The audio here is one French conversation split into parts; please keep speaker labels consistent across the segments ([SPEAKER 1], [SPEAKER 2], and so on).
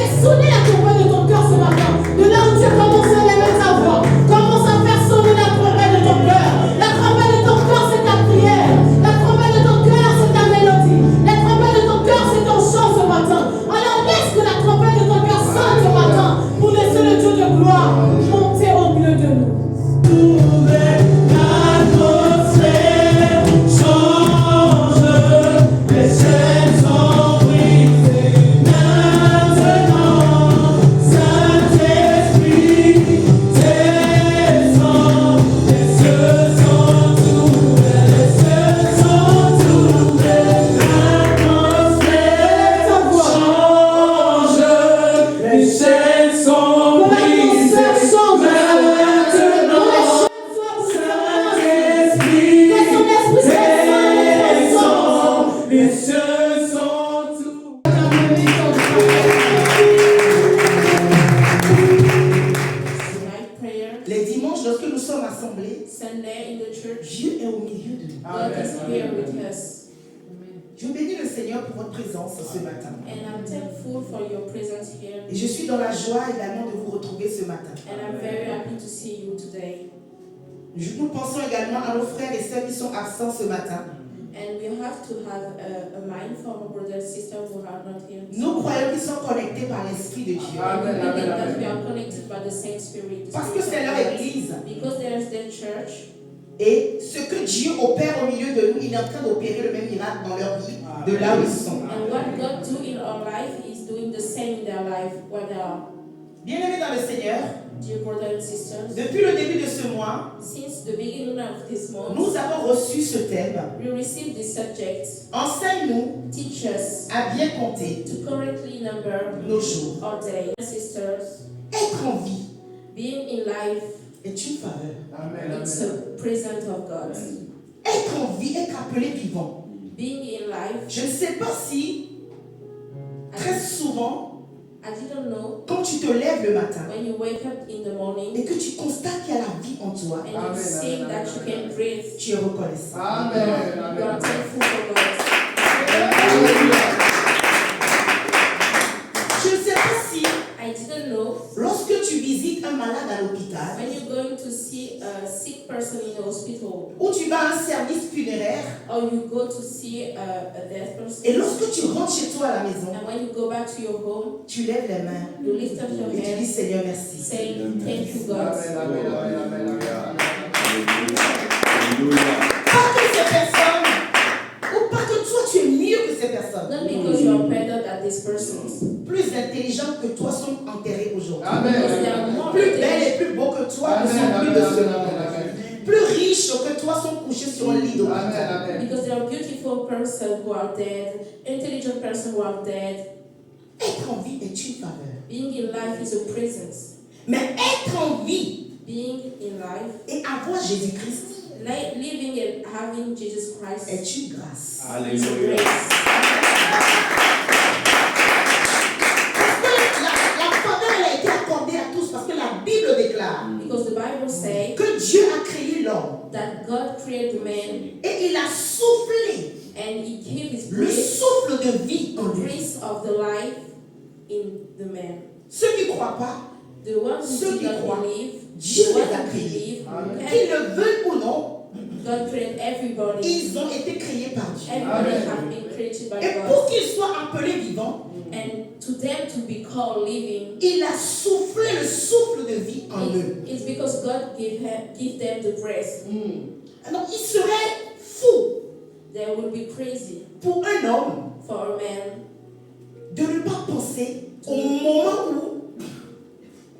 [SPEAKER 1] fait sonner la trompette de ton cœur ce matin. De là où tu as commencé à lever ta voix, commence à faire sonner la trompette de ton cœur. La trompette de ton cœur, c'est ta prière. La trompette de ton cœur, c'est ta mélodie. La trompette de ton cœur, c'est ton chant ce matin. Alors laisse que la trompette de ton cœur sonne ce matin pour laisser le Dieu de gloire monter au milieu de nous.
[SPEAKER 2] Ce matin. Et je suis dans la joie également de vous retrouver ce matin. Nous pensons également à nos frères et sœurs qui sont absents ce matin. Nous croyons qu'ils sont connectés par l'Esprit de Dieu. Parce que c'est leur église. Et ce que Dieu opère au milieu de nous, il est en train d'opérer le même miracle dans leur vie, de là où ils sont. Bien-aimés dans le Seigneur, depuis le début de ce mois, nous avons reçu ce thème. Enseigne-nous à bien compter nos jours. Être en vie est une faveur.
[SPEAKER 1] It's a present of God.
[SPEAKER 2] Être en vie, être appelé vivant.
[SPEAKER 1] Being in life.
[SPEAKER 2] Je ne sais pas si très souvent, quand tu te lèves le matin
[SPEAKER 1] when you wake up in the morning,
[SPEAKER 2] et que tu constates qu'il y a la vie en toi,
[SPEAKER 1] and you see that you can breathe,
[SPEAKER 2] tu es reconnaissant.
[SPEAKER 1] You are thankful for God.
[SPEAKER 2] Je ne sais pas si
[SPEAKER 1] lorsque
[SPEAKER 2] tu visites un malade à l'hôpital,
[SPEAKER 1] when you're going to see a sick person in the hospital,
[SPEAKER 2] ou tu vas à un service funéraire,
[SPEAKER 1] or you go to see a death person,
[SPEAKER 2] et lorsque tu rentres chez toi à la maison,
[SPEAKER 1] and when you go back to your home,
[SPEAKER 2] tu lèves les mains
[SPEAKER 1] you lift up your
[SPEAKER 2] et tu dis
[SPEAKER 1] hands,
[SPEAKER 2] Seigneur merci.
[SPEAKER 1] say thank you God.
[SPEAKER 2] Pas que ces personnes, ou pas que toi tu es mieux que ces personnes,
[SPEAKER 1] Not because you are better than this person,
[SPEAKER 2] plus intelligents que toi sont enterrés aujourd'hui.
[SPEAKER 1] because they are more
[SPEAKER 2] Plus belles
[SPEAKER 1] intelligent,
[SPEAKER 2] et plus beaux que toi ne sont plus de ce monde. Plus riches que toi sont couchés sur un lit d'hôpital.
[SPEAKER 1] because there are beautiful person who are dead, intelligent person who are dead.
[SPEAKER 2] Être en vie est une faveur.
[SPEAKER 1] Being in life is a presence.
[SPEAKER 2] Mais être en vie
[SPEAKER 1] Being in life,
[SPEAKER 2] et avoir Jésus-Christ
[SPEAKER 1] living and having Jesus Christ
[SPEAKER 2] est une grâce.
[SPEAKER 1] is a grace.
[SPEAKER 2] La faveur elle a été accordée à tous parce que la Bible déclare
[SPEAKER 1] Because the Bible says
[SPEAKER 2] que Dieu a créé l'homme
[SPEAKER 1] that God created man
[SPEAKER 2] et il a soufflé
[SPEAKER 1] and He gave His
[SPEAKER 2] le
[SPEAKER 1] breath,
[SPEAKER 2] souffle de vie en
[SPEAKER 1] the
[SPEAKER 2] lui.
[SPEAKER 1] breath of the life in the man.
[SPEAKER 2] Ceux qui ne croient pas,
[SPEAKER 1] The ones
[SPEAKER 2] Ceux
[SPEAKER 1] who
[SPEAKER 2] qui
[SPEAKER 1] do not
[SPEAKER 2] croient,
[SPEAKER 1] believe,
[SPEAKER 2] Dieu
[SPEAKER 1] the
[SPEAKER 2] les
[SPEAKER 1] ones
[SPEAKER 2] a
[SPEAKER 1] who
[SPEAKER 2] créés.
[SPEAKER 1] believe,
[SPEAKER 2] Qu'ils le veulent ou non,
[SPEAKER 1] God created everybody.
[SPEAKER 2] ils ont été créés par Dieu.
[SPEAKER 1] Everybody have been created by
[SPEAKER 2] Et
[SPEAKER 1] God.
[SPEAKER 2] pour qu'ils soient appelés vivants,
[SPEAKER 1] And to them to be called living,
[SPEAKER 2] il a soufflé le souffle de vie en eux.
[SPEAKER 1] it's because God give them the breath.
[SPEAKER 2] Alors, il serait fou
[SPEAKER 1] They will be crazy
[SPEAKER 2] pour un homme
[SPEAKER 1] for a man
[SPEAKER 2] de ne pas penser au moment où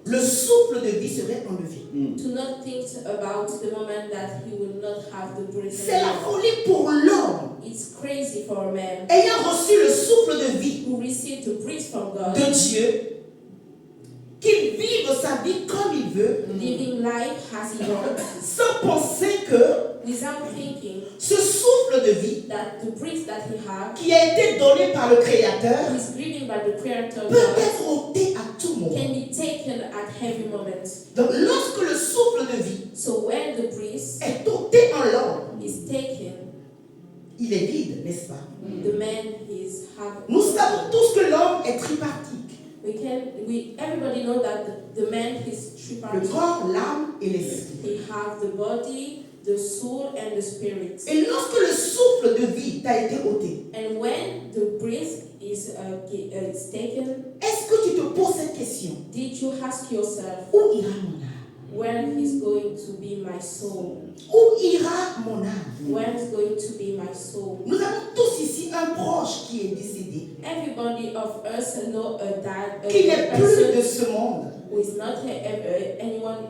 [SPEAKER 2] le souffle de vie serait enlevé.
[SPEAKER 1] to not think about the moment that he will not have the breath.
[SPEAKER 2] C'est la folie pour l'homme
[SPEAKER 1] It's crazy for a man
[SPEAKER 2] ayant reçu le souffle de vie
[SPEAKER 1] who received the breath from God,
[SPEAKER 2] de Dieu, qu'il vive sa vie comme il veut,
[SPEAKER 1] living life as he wants,
[SPEAKER 2] sans penser que
[SPEAKER 1] without thinking
[SPEAKER 2] ce souffle de vie
[SPEAKER 1] that the breath that he has
[SPEAKER 2] qui a été donné par le Créateur
[SPEAKER 1] is given by the Creator
[SPEAKER 2] peut
[SPEAKER 1] God
[SPEAKER 2] être ôté à tout moment.
[SPEAKER 1] can be taken at every moment.
[SPEAKER 2] Donc lorsque le souffle de vie
[SPEAKER 1] So when the breath
[SPEAKER 2] est ôté en l'homme,
[SPEAKER 1] is taken,
[SPEAKER 2] il est vide, n'est-ce pas?
[SPEAKER 1] the man is having.
[SPEAKER 2] Nous savons tous que l'homme est tripartite.
[SPEAKER 1] We everybody know that the man is three parts.
[SPEAKER 2] Le corps, l'âme et l'esprit.
[SPEAKER 1] He have the body, the soul, and the spirit.
[SPEAKER 2] Et lorsque le souffle de vie t'a été ôté,
[SPEAKER 1] And when the breath is taken,
[SPEAKER 2] est-ce que tu te poses cette question?
[SPEAKER 1] did you ask yourself,
[SPEAKER 2] où ira mon âme?
[SPEAKER 1] where is going to be my soul?
[SPEAKER 2] Où ira mon âme?
[SPEAKER 1] Where is going to be my soul?
[SPEAKER 2] Nous avons tous ici un proche qui est décédé,
[SPEAKER 1] Everybody of us know a
[SPEAKER 2] qui n'est plus
[SPEAKER 1] person
[SPEAKER 2] de ce monde.
[SPEAKER 1] who is not anyone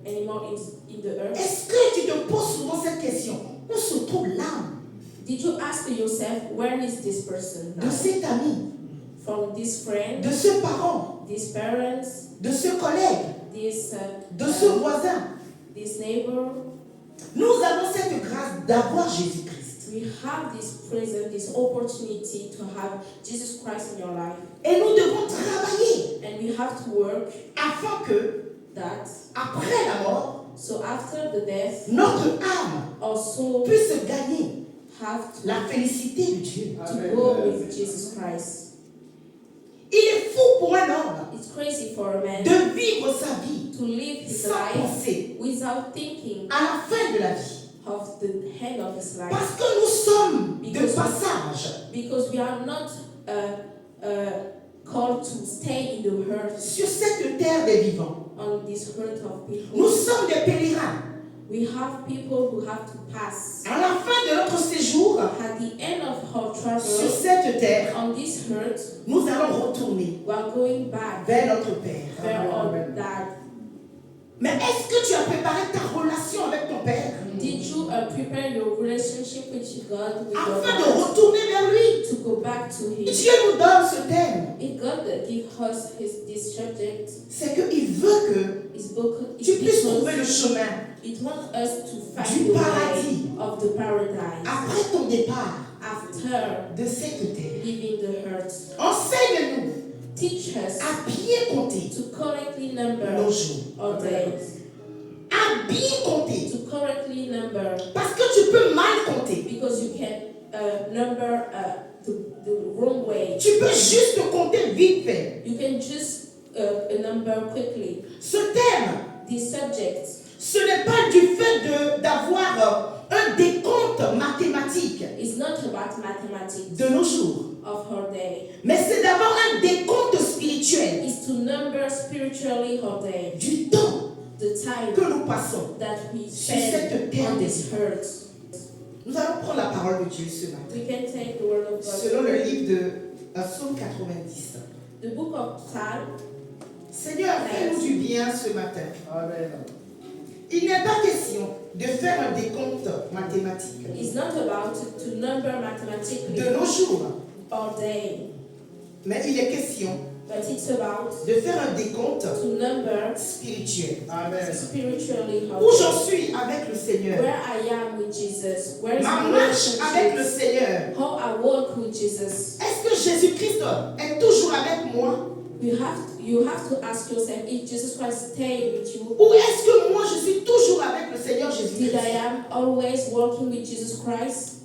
[SPEAKER 1] anymore in the earth.
[SPEAKER 2] Est-ce que tu te poses souvent cette question? Où se trouve l'âme
[SPEAKER 1] Did you ask yourself, where is this person
[SPEAKER 2] de
[SPEAKER 1] now?
[SPEAKER 2] cet ami,
[SPEAKER 1] From this friend,
[SPEAKER 2] de ce parent,
[SPEAKER 1] these parents,
[SPEAKER 2] de ce collègue,
[SPEAKER 1] this
[SPEAKER 2] de ce voisin?
[SPEAKER 1] this neighbor?
[SPEAKER 2] Nous avons cette grâce d'avoir Jésus-Christ.
[SPEAKER 1] We have this present, this opportunity to have Jesus Christ in your life.
[SPEAKER 2] Et nous devons travailler
[SPEAKER 1] And we have to work
[SPEAKER 2] afin que,
[SPEAKER 1] that,
[SPEAKER 2] après la mort,
[SPEAKER 1] so after the death,
[SPEAKER 2] notre âme
[SPEAKER 1] our soul
[SPEAKER 2] puisse gagner
[SPEAKER 1] have
[SPEAKER 2] la félicité de Dieu.
[SPEAKER 1] to go with Jesus Christ.
[SPEAKER 2] Il est fou pour un homme
[SPEAKER 1] It's crazy for a man
[SPEAKER 2] de vivre sa vie
[SPEAKER 1] to live his
[SPEAKER 2] sans
[SPEAKER 1] life
[SPEAKER 2] penser
[SPEAKER 1] without thinking
[SPEAKER 2] à la fin de la vie.
[SPEAKER 1] of the end of his life.
[SPEAKER 2] Parce que nous sommes de
[SPEAKER 1] Because-
[SPEAKER 2] passage
[SPEAKER 1] Because we are not called to stay in the earth,
[SPEAKER 2] sur cette terre des vivants.
[SPEAKER 1] on this earth of people.
[SPEAKER 2] Nous sommes des pèlerins.
[SPEAKER 1] We have people who have to pass.
[SPEAKER 2] À la fin de notre séjour
[SPEAKER 1] At the end of our
[SPEAKER 2] sur
[SPEAKER 1] travel
[SPEAKER 2] cette terre,
[SPEAKER 1] on this earth,
[SPEAKER 2] nous allons retourner
[SPEAKER 1] we are going back
[SPEAKER 2] vers notre Père.
[SPEAKER 1] where our dad.
[SPEAKER 2] Mais est-ce que tu as préparé ta relation avec ton Père
[SPEAKER 1] Did you prepare your relationship with God, with your
[SPEAKER 2] afin de
[SPEAKER 1] God,
[SPEAKER 2] retourner vers lui?
[SPEAKER 1] to go back to Him?
[SPEAKER 2] Dieu nous donne ce thème.
[SPEAKER 1] If God give us this subject,
[SPEAKER 2] C'est qu'il veut que
[SPEAKER 1] His book,
[SPEAKER 2] tu puisses trouver le chemin
[SPEAKER 1] it wants us to
[SPEAKER 2] Du
[SPEAKER 1] find the
[SPEAKER 2] paradis.
[SPEAKER 1] way of the paradise
[SPEAKER 2] après ton départ
[SPEAKER 1] after
[SPEAKER 2] de cette terre.
[SPEAKER 1] leaving the earth.
[SPEAKER 2] Enseigne-nous
[SPEAKER 1] Teach us
[SPEAKER 2] à bien compter
[SPEAKER 1] to correctly number
[SPEAKER 2] nos jours.
[SPEAKER 1] our days,
[SPEAKER 2] À bien compter.
[SPEAKER 1] to correctly number,
[SPEAKER 2] Parce que tu peux mal compter.
[SPEAKER 1] because you can number the wrong way.
[SPEAKER 2] Tu peux juste compter vite fait.
[SPEAKER 1] You can just number quickly.
[SPEAKER 2] Ce thème,
[SPEAKER 1] This subject
[SPEAKER 2] ce n'est pas du fait d'avoir un décompte mathématique
[SPEAKER 1] is not about mathematics
[SPEAKER 2] de nos jours,
[SPEAKER 1] of our day.
[SPEAKER 2] mais c'est d'avoir un décompte spirituel
[SPEAKER 1] It's to number spiritually our day,
[SPEAKER 2] du temps
[SPEAKER 1] the time
[SPEAKER 2] que nous passons.
[SPEAKER 1] that we
[SPEAKER 2] Sur
[SPEAKER 1] spend
[SPEAKER 2] cette terre
[SPEAKER 1] on
[SPEAKER 2] des
[SPEAKER 1] this
[SPEAKER 2] vivants.
[SPEAKER 1] earth.
[SPEAKER 2] Nous allons prendre la parole de Dieu ce matin.
[SPEAKER 1] We can take the word of God.
[SPEAKER 2] Selon le livre de Psaume 90.
[SPEAKER 1] The book of Psalm.
[SPEAKER 2] Seigneur, fais-nous du bien ce matin.
[SPEAKER 3] Amen.
[SPEAKER 2] Il n'est pas question de faire un décompte mathématique
[SPEAKER 1] It's not about to number mathematically
[SPEAKER 2] de nos jours,
[SPEAKER 1] all day,
[SPEAKER 2] mais il est question
[SPEAKER 1] but it's about
[SPEAKER 2] de faire un décompte
[SPEAKER 1] to number
[SPEAKER 2] spirituel.
[SPEAKER 3] Amen.
[SPEAKER 1] spiritually how
[SPEAKER 2] Où j'en suis avec le Seigneur,
[SPEAKER 1] where I am with Jesus, where is
[SPEAKER 2] ma
[SPEAKER 1] my
[SPEAKER 2] marche avec le
[SPEAKER 1] relationship,
[SPEAKER 2] Seigneur.
[SPEAKER 1] how I walk with Jesus.
[SPEAKER 2] Est-ce que Jésus-Christ est toujours avec moi?
[SPEAKER 1] You have to ask yourself if Jesus Christ staying with you.
[SPEAKER 2] Ou est-ce que moi je suis toujours avec le Seigneur
[SPEAKER 1] Did
[SPEAKER 2] Jésus-Christ?
[SPEAKER 1] I am always walking with Jesus Christ?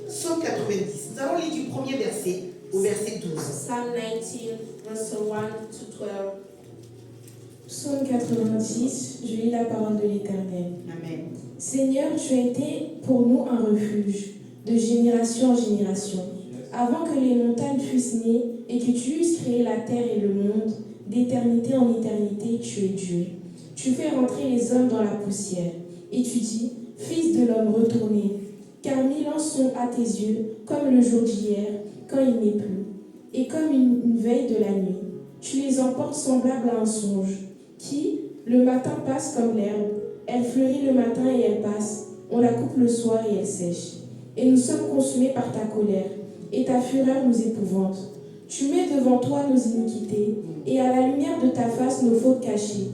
[SPEAKER 2] Psaume 90. Nous allons lire du premier verset au verset 12.
[SPEAKER 1] Psalm 19, verse 1 to 12.
[SPEAKER 4] Psaume 90, je lis la parole de l'Éternel.
[SPEAKER 2] Amen.
[SPEAKER 4] Seigneur, tu as été pour nous un refuge, de génération en génération. Avant que les montagnes fussent nées et que tu eusses créé la terre et le monde, d'éternité en éternité, tu es Dieu. Tu fais rentrer les hommes dans la poussière. Et tu dis, Fils de l'homme, retournez. Car 1000 ans sont à tes yeux, comme le jour d'hier, quand il n'est plus, et comme une veille de la nuit. Tu les emportes semblables à un songe, qui, le matin, passe comme l'herbe. Elle fleurit le matin et elle passe. On la coupe le soir et elle sèche. Et nous sommes consumés par ta colère, et ta fureur nous épouvante. Tu mets devant toi nos iniquités, et à la lumière de ta face nos fautes cachées.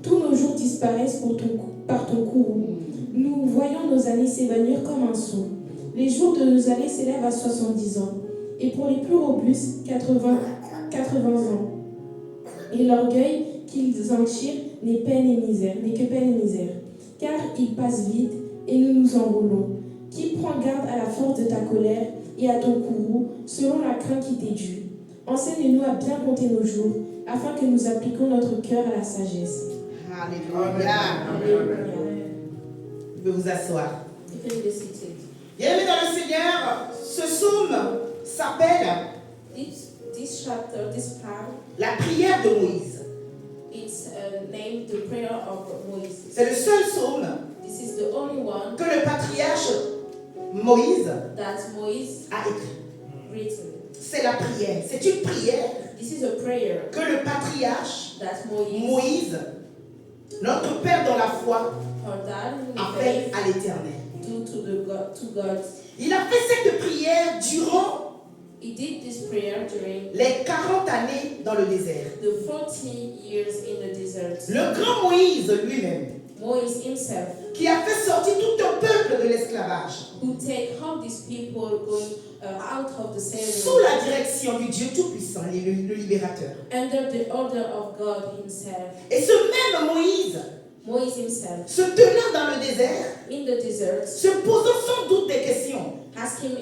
[SPEAKER 4] Tous nos jours disparaissent par ton courroux. Nous voyons nos années s'évanouir comme un son. Les jours de nos années s'élèvent à 70 ans, et pour les plus robustes, 80 ans. Et l'orgueil qu'ils en tirent n'est que peine et misère. Car ils passent vite, et nous nous enroulons. Qui prend garde à la force de ta colère et à ton courroux, selon la crainte qui t'est due? Enseigne-nous à bien compter nos jours, afin que nous appliquions notre cœur à la sagesse.
[SPEAKER 2] Alléluia. Vous pouvez vous asseoir. Bien-aimés dans le Seigneur, ce psaume s'appelle
[SPEAKER 4] This chapter, this psalm,
[SPEAKER 2] la prière de Moïse.
[SPEAKER 4] It's named the prayer of Moses.
[SPEAKER 2] C'est le seul psaume
[SPEAKER 4] This is the only one
[SPEAKER 2] que le patriarche Moïse
[SPEAKER 4] that Moses
[SPEAKER 2] a écrit.
[SPEAKER 4] written.
[SPEAKER 2] C'est la prière. C'est une prière
[SPEAKER 4] This is a prayer
[SPEAKER 2] que le patriarche
[SPEAKER 4] that
[SPEAKER 2] Moïse, notre Père dans la foi,
[SPEAKER 4] our dad in
[SPEAKER 2] a fait
[SPEAKER 4] faith
[SPEAKER 2] à l'Éternel.
[SPEAKER 4] do to God.
[SPEAKER 2] Il a fait cette prière durant
[SPEAKER 4] He did this prayer during
[SPEAKER 2] les 40 années dans le désert.
[SPEAKER 4] the 40 years in the desert.
[SPEAKER 2] Le grand Moïse lui-même,
[SPEAKER 4] Moses himself,
[SPEAKER 2] qui a fait sortir tout un peuple de l'esclavage,
[SPEAKER 4] who take all these people going out of the
[SPEAKER 2] sous
[SPEAKER 4] slavery
[SPEAKER 2] la direction du Dieu Tout-Puissant, le libérateur.
[SPEAKER 4] under the order of God himself.
[SPEAKER 2] Et ce même Moïse,
[SPEAKER 4] Moses himself,
[SPEAKER 2] se tenant dans le désert,
[SPEAKER 4] in the desert,
[SPEAKER 2] se posant sans doute des questions.
[SPEAKER 4] asking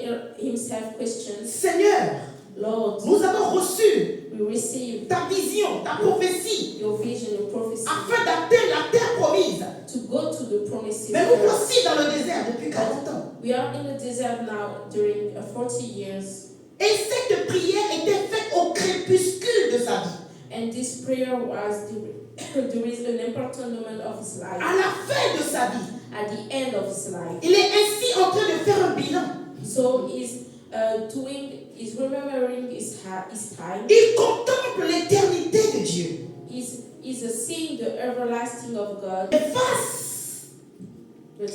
[SPEAKER 4] himself questions.
[SPEAKER 2] Seigneur,
[SPEAKER 4] Lord,
[SPEAKER 2] nous avons reçu
[SPEAKER 4] we receive
[SPEAKER 2] ta vision, ta prophétie,
[SPEAKER 4] your vision, your prophecy,
[SPEAKER 2] afin d'atteindre la terre promise.
[SPEAKER 4] to go to the promised
[SPEAKER 2] Mais nous
[SPEAKER 4] land.
[SPEAKER 2] voici dans le désert depuis 40 ans.
[SPEAKER 4] We are in the desert now during 40 years,
[SPEAKER 2] Et cette prière était faite au crépuscule de sa vie.
[SPEAKER 4] and this prayer was there is an important moment of his
[SPEAKER 2] À
[SPEAKER 4] life,
[SPEAKER 2] la fin de sa vie,
[SPEAKER 4] at the end of his life.
[SPEAKER 2] il est ainsi en train de faire un bilan.
[SPEAKER 4] So he's remembering his time.
[SPEAKER 2] Il contemple l'éternité de Dieu.
[SPEAKER 4] He's seeing the everlasting of God.
[SPEAKER 2] Et face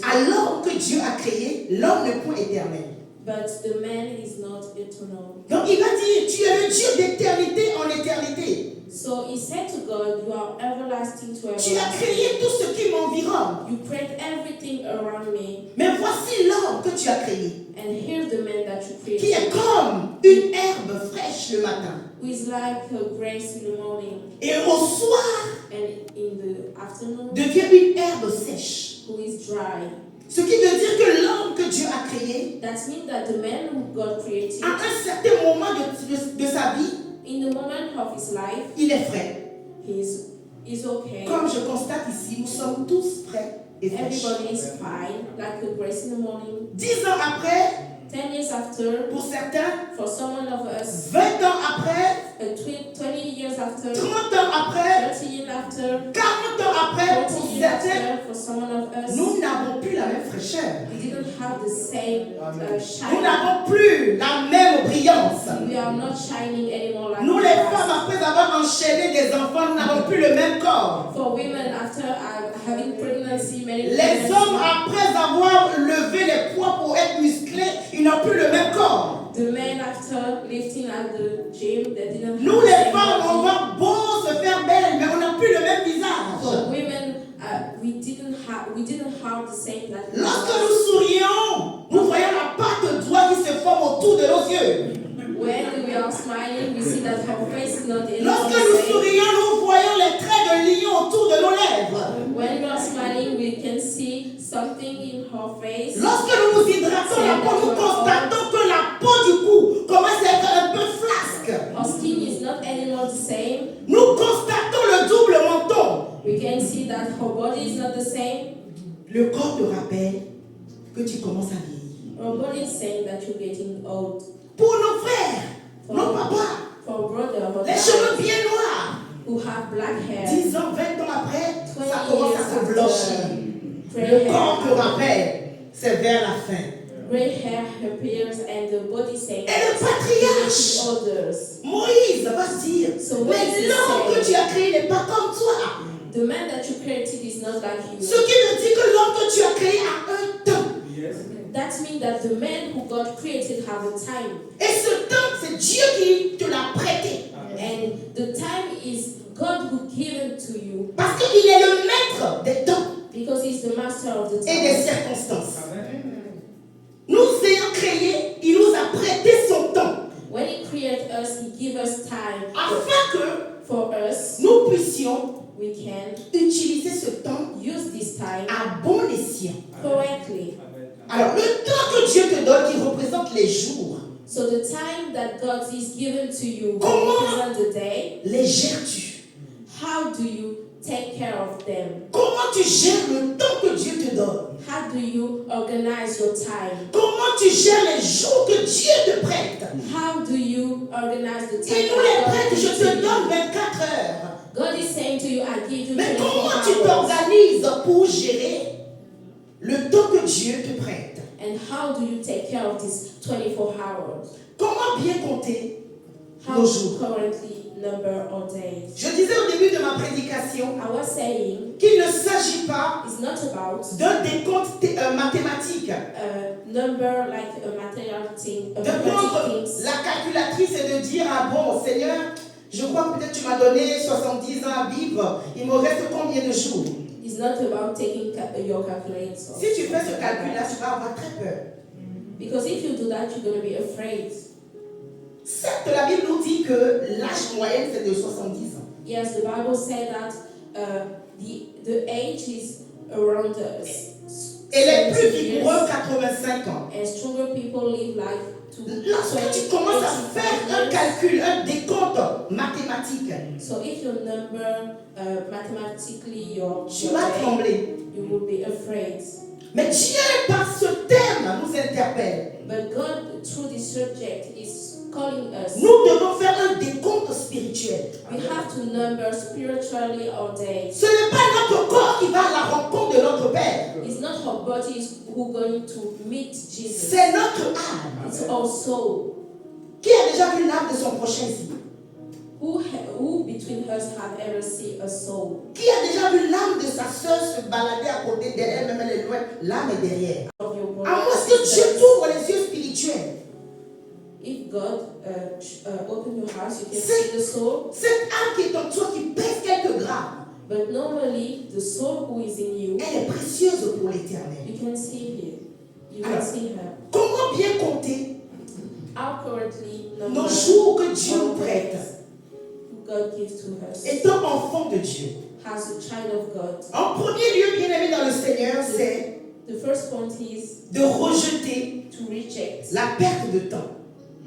[SPEAKER 2] à l'homme que Dieu a créé, l'homme n'est point éternel.
[SPEAKER 4] But the man is not eternal.
[SPEAKER 2] Donc il va dire, tu es le Dieu d'éternité en éternité.
[SPEAKER 4] So he said to God, you are everlasting to
[SPEAKER 2] Tu as
[SPEAKER 4] everlasting.
[SPEAKER 2] créé tout ce qui m'environne.
[SPEAKER 4] You create everything around me.
[SPEAKER 2] Mais voici l'homme que tu as créé,
[SPEAKER 4] And here's the man that you
[SPEAKER 2] qui est
[SPEAKER 4] created,
[SPEAKER 2] comme une herbe fraîche le matin.
[SPEAKER 4] who is like a grace in the morning,
[SPEAKER 2] Et au soir,
[SPEAKER 4] and in the afternoon,
[SPEAKER 2] devient une herbe sèche.
[SPEAKER 4] who is dry.
[SPEAKER 2] Ce qui veut dire que l'homme que Dieu a créé,
[SPEAKER 4] That means that the man who God created,
[SPEAKER 2] à un certain moment de sa vie,
[SPEAKER 4] in the moment of his life,
[SPEAKER 2] il est frais.
[SPEAKER 4] is okay.
[SPEAKER 2] Comme je constate ici, nous sommes tous frais et fraîches.
[SPEAKER 4] Everybody is fine, like a grace in the morning.
[SPEAKER 2] 10 ans après,
[SPEAKER 4] 10 years after,
[SPEAKER 2] pour certains,
[SPEAKER 4] for someone of us,
[SPEAKER 2] 20 ans après,
[SPEAKER 4] 20 years after,
[SPEAKER 2] 30 ans après,
[SPEAKER 4] 30 years after,
[SPEAKER 2] 40 ans après,
[SPEAKER 4] 40
[SPEAKER 2] pour
[SPEAKER 4] years
[SPEAKER 2] certains,
[SPEAKER 4] after, for someone of us,
[SPEAKER 2] nous n'avons plus la même fraîcheur.
[SPEAKER 4] we didn't have the same
[SPEAKER 2] Nous
[SPEAKER 4] shine.
[SPEAKER 2] n'avons plus la même brillance.
[SPEAKER 4] We are not shining anymore like
[SPEAKER 2] Nous,
[SPEAKER 4] the
[SPEAKER 2] les
[SPEAKER 4] past.
[SPEAKER 2] femmes, après avoir enchaîné des enfants, nous n'avons plus le même corps.
[SPEAKER 4] For women, after having pregnancy, many
[SPEAKER 2] Les
[SPEAKER 4] pregnancy,
[SPEAKER 2] hommes, après avoir levé les poids pour être musclés, ils n'ont plus le même corps.
[SPEAKER 4] the men after lifting at the gym, they didn't
[SPEAKER 2] Nous,
[SPEAKER 4] have the
[SPEAKER 2] les
[SPEAKER 4] same
[SPEAKER 2] femmes, on
[SPEAKER 4] body.
[SPEAKER 2] va beau se faire belle, mais on n'a plus le même
[SPEAKER 4] For
[SPEAKER 2] visage.
[SPEAKER 4] women, we didn't have the same that we
[SPEAKER 2] Lorsque
[SPEAKER 4] had.
[SPEAKER 2] nous sourions, nous voyons la patte de doigts qui se forme autour de nos yeux.
[SPEAKER 4] When we are smiling, we see that our face is not anymore
[SPEAKER 2] Lorsque
[SPEAKER 4] the
[SPEAKER 2] nous
[SPEAKER 4] same.
[SPEAKER 2] sourions, nous voyons les traits de lion autour de nos lèvres.
[SPEAKER 4] When we are smiling, we can see something in her face.
[SPEAKER 2] Lorsque nous nous hydratons la peau, nous constatons que la peau du cou commence à être un peu flasque.
[SPEAKER 4] Our skin is not anymore the same.
[SPEAKER 2] Nous constatons le double menton.
[SPEAKER 4] We can see that her body is not the same.
[SPEAKER 2] Le corps te rappelle que tu commences à vieillir.
[SPEAKER 4] Our body is saying that you're getting old.
[SPEAKER 2] Pour nos frères, nos papas,
[SPEAKER 4] For a brother, our
[SPEAKER 2] les
[SPEAKER 4] dad,
[SPEAKER 2] cheveux bien noirs,
[SPEAKER 4] who have black hair,
[SPEAKER 2] 10 ans, 20 ans après,
[SPEAKER 4] 20
[SPEAKER 2] ça commence à
[SPEAKER 4] years
[SPEAKER 2] se blanchir.
[SPEAKER 4] gray
[SPEAKER 2] Le corps te
[SPEAKER 4] hair,
[SPEAKER 2] rappelle, c'est vers la fin.
[SPEAKER 4] gray hair appears, and the body saying
[SPEAKER 2] Et le patriarche
[SPEAKER 4] others.
[SPEAKER 2] Moïse va se dire,
[SPEAKER 4] So
[SPEAKER 2] mais
[SPEAKER 4] Moïse
[SPEAKER 2] l'homme que
[SPEAKER 4] say,
[SPEAKER 2] tu as créé n'est pas comme toi.
[SPEAKER 4] the man that you created is not like you.
[SPEAKER 2] Ce qui veut dire que l'homme que tu as créé a un temps.
[SPEAKER 4] That means that the man who God created have a time.
[SPEAKER 2] Et ce temps, c'est Dieu qui te l'a prêté.
[SPEAKER 4] And the time is God who given to you
[SPEAKER 2] Parce qu'il est le maître des temps
[SPEAKER 4] because he's the master of the
[SPEAKER 2] et des
[SPEAKER 4] time.
[SPEAKER 2] circonstances. Nous ayant créé, il nous a prêté son temps.
[SPEAKER 4] When he created us, he give us time.
[SPEAKER 2] Afin que
[SPEAKER 4] For us,
[SPEAKER 2] nous puissions
[SPEAKER 4] we can
[SPEAKER 2] utiliser ce temps
[SPEAKER 4] use this time
[SPEAKER 2] à bon escient.
[SPEAKER 4] correctly.
[SPEAKER 2] Alors, le temps que Dieu te donne, qui représente les jours,
[SPEAKER 4] So the time that God is given to you represent the day.
[SPEAKER 2] Les gères-tu?
[SPEAKER 4] How do you take care of them?
[SPEAKER 2] Comment tu gères le temps que Dieu te donne?
[SPEAKER 4] How do you organize your time?
[SPEAKER 2] Comment tu gères les jours que Dieu te prête?
[SPEAKER 4] How do you organize the time?
[SPEAKER 2] Il nous les prête, je te donne 24 heures.
[SPEAKER 4] God is saying to you, I give you 24
[SPEAKER 2] Mais comment
[SPEAKER 4] hours.
[SPEAKER 2] tu t'organises pour gérer le temps que Dieu te prête?
[SPEAKER 4] And how do you take care of these 24 hours?
[SPEAKER 2] Comment bien compter
[SPEAKER 4] How
[SPEAKER 2] nos
[SPEAKER 4] to
[SPEAKER 2] jours?
[SPEAKER 4] currently number our days?
[SPEAKER 2] Je disais au début de ma prédication
[SPEAKER 4] I was saying
[SPEAKER 2] qu'il ne s'agit pas
[SPEAKER 4] it's not about
[SPEAKER 2] d'un décompte mathématique.
[SPEAKER 4] number like a material thing, a
[SPEAKER 2] De
[SPEAKER 4] mathematic
[SPEAKER 2] prendre
[SPEAKER 4] things.
[SPEAKER 2] la calculatrice et de dire, ah bon, Seigneur, je crois que peut-être tu m'as donné 70 ans à vivre, il me reste combien de jours?
[SPEAKER 4] It's not about taking your calculator.
[SPEAKER 2] Si tu fais ce calcul-là, tu vas avoir très peur.
[SPEAKER 4] Because if you do that, you're going to be afraid.
[SPEAKER 2] Certes, la Bible nous dit que l'âge moyen c'est de 70 ans.
[SPEAKER 4] Yes, the Bible said that the age is around
[SPEAKER 2] Et les plus
[SPEAKER 4] 70 years,
[SPEAKER 2] vigoureux 85 ans.
[SPEAKER 4] and stronger people live life to
[SPEAKER 2] Lorsque tu commences à faire un calcul, un décompte mathématique,
[SPEAKER 4] So if you number mathematically your
[SPEAKER 2] tu vas
[SPEAKER 4] day,
[SPEAKER 2] trembler.
[SPEAKER 4] you will be afraid.
[SPEAKER 2] Mais Dieu, par ce thème, nous interpelle.
[SPEAKER 4] But God, through this subject, is calling us.
[SPEAKER 2] Nous devons faire un décompte spirituel.
[SPEAKER 4] We have to number spiritually our days.
[SPEAKER 2] Ce n'est pas notre corps qui va à la rencontre de notre Père.
[SPEAKER 4] It's not our bodies who going to meet Jesus.
[SPEAKER 2] C'est notre âme.
[SPEAKER 4] It's our soul.
[SPEAKER 2] Qui a déjà vu l'âme de son prochain ici?
[SPEAKER 4] Who between us have ever seen a soul?
[SPEAKER 2] Qui a déjà vu l'âme de sa sœur se balader à côté d'elle, même elle est loin, l'âme est derrière.
[SPEAKER 4] Of your brother,
[SPEAKER 2] À moins que Dieu t'ouvre les yeux spirituels.
[SPEAKER 4] if God open your heart, you can see the soul.
[SPEAKER 2] Cette âme qui est en toi, qui pèse quelques grammes,
[SPEAKER 4] But normally, the soul who is in you,
[SPEAKER 2] elle est précieuse pour l'éternel.
[SPEAKER 4] you can see her. You can
[SPEAKER 2] Alors,
[SPEAKER 4] see her.
[SPEAKER 2] comment bien compter
[SPEAKER 4] How currently number
[SPEAKER 2] nos jours que Dieu
[SPEAKER 4] our
[SPEAKER 2] nous prête,
[SPEAKER 4] days God gives to us
[SPEAKER 2] étant enfant de Dieu?
[SPEAKER 4] as a child of God.
[SPEAKER 2] En premier lieu, bien aimé dans le Seigneur, c'est
[SPEAKER 4] The first point is
[SPEAKER 2] de rejeter
[SPEAKER 4] to reject,
[SPEAKER 2] la perte de temps.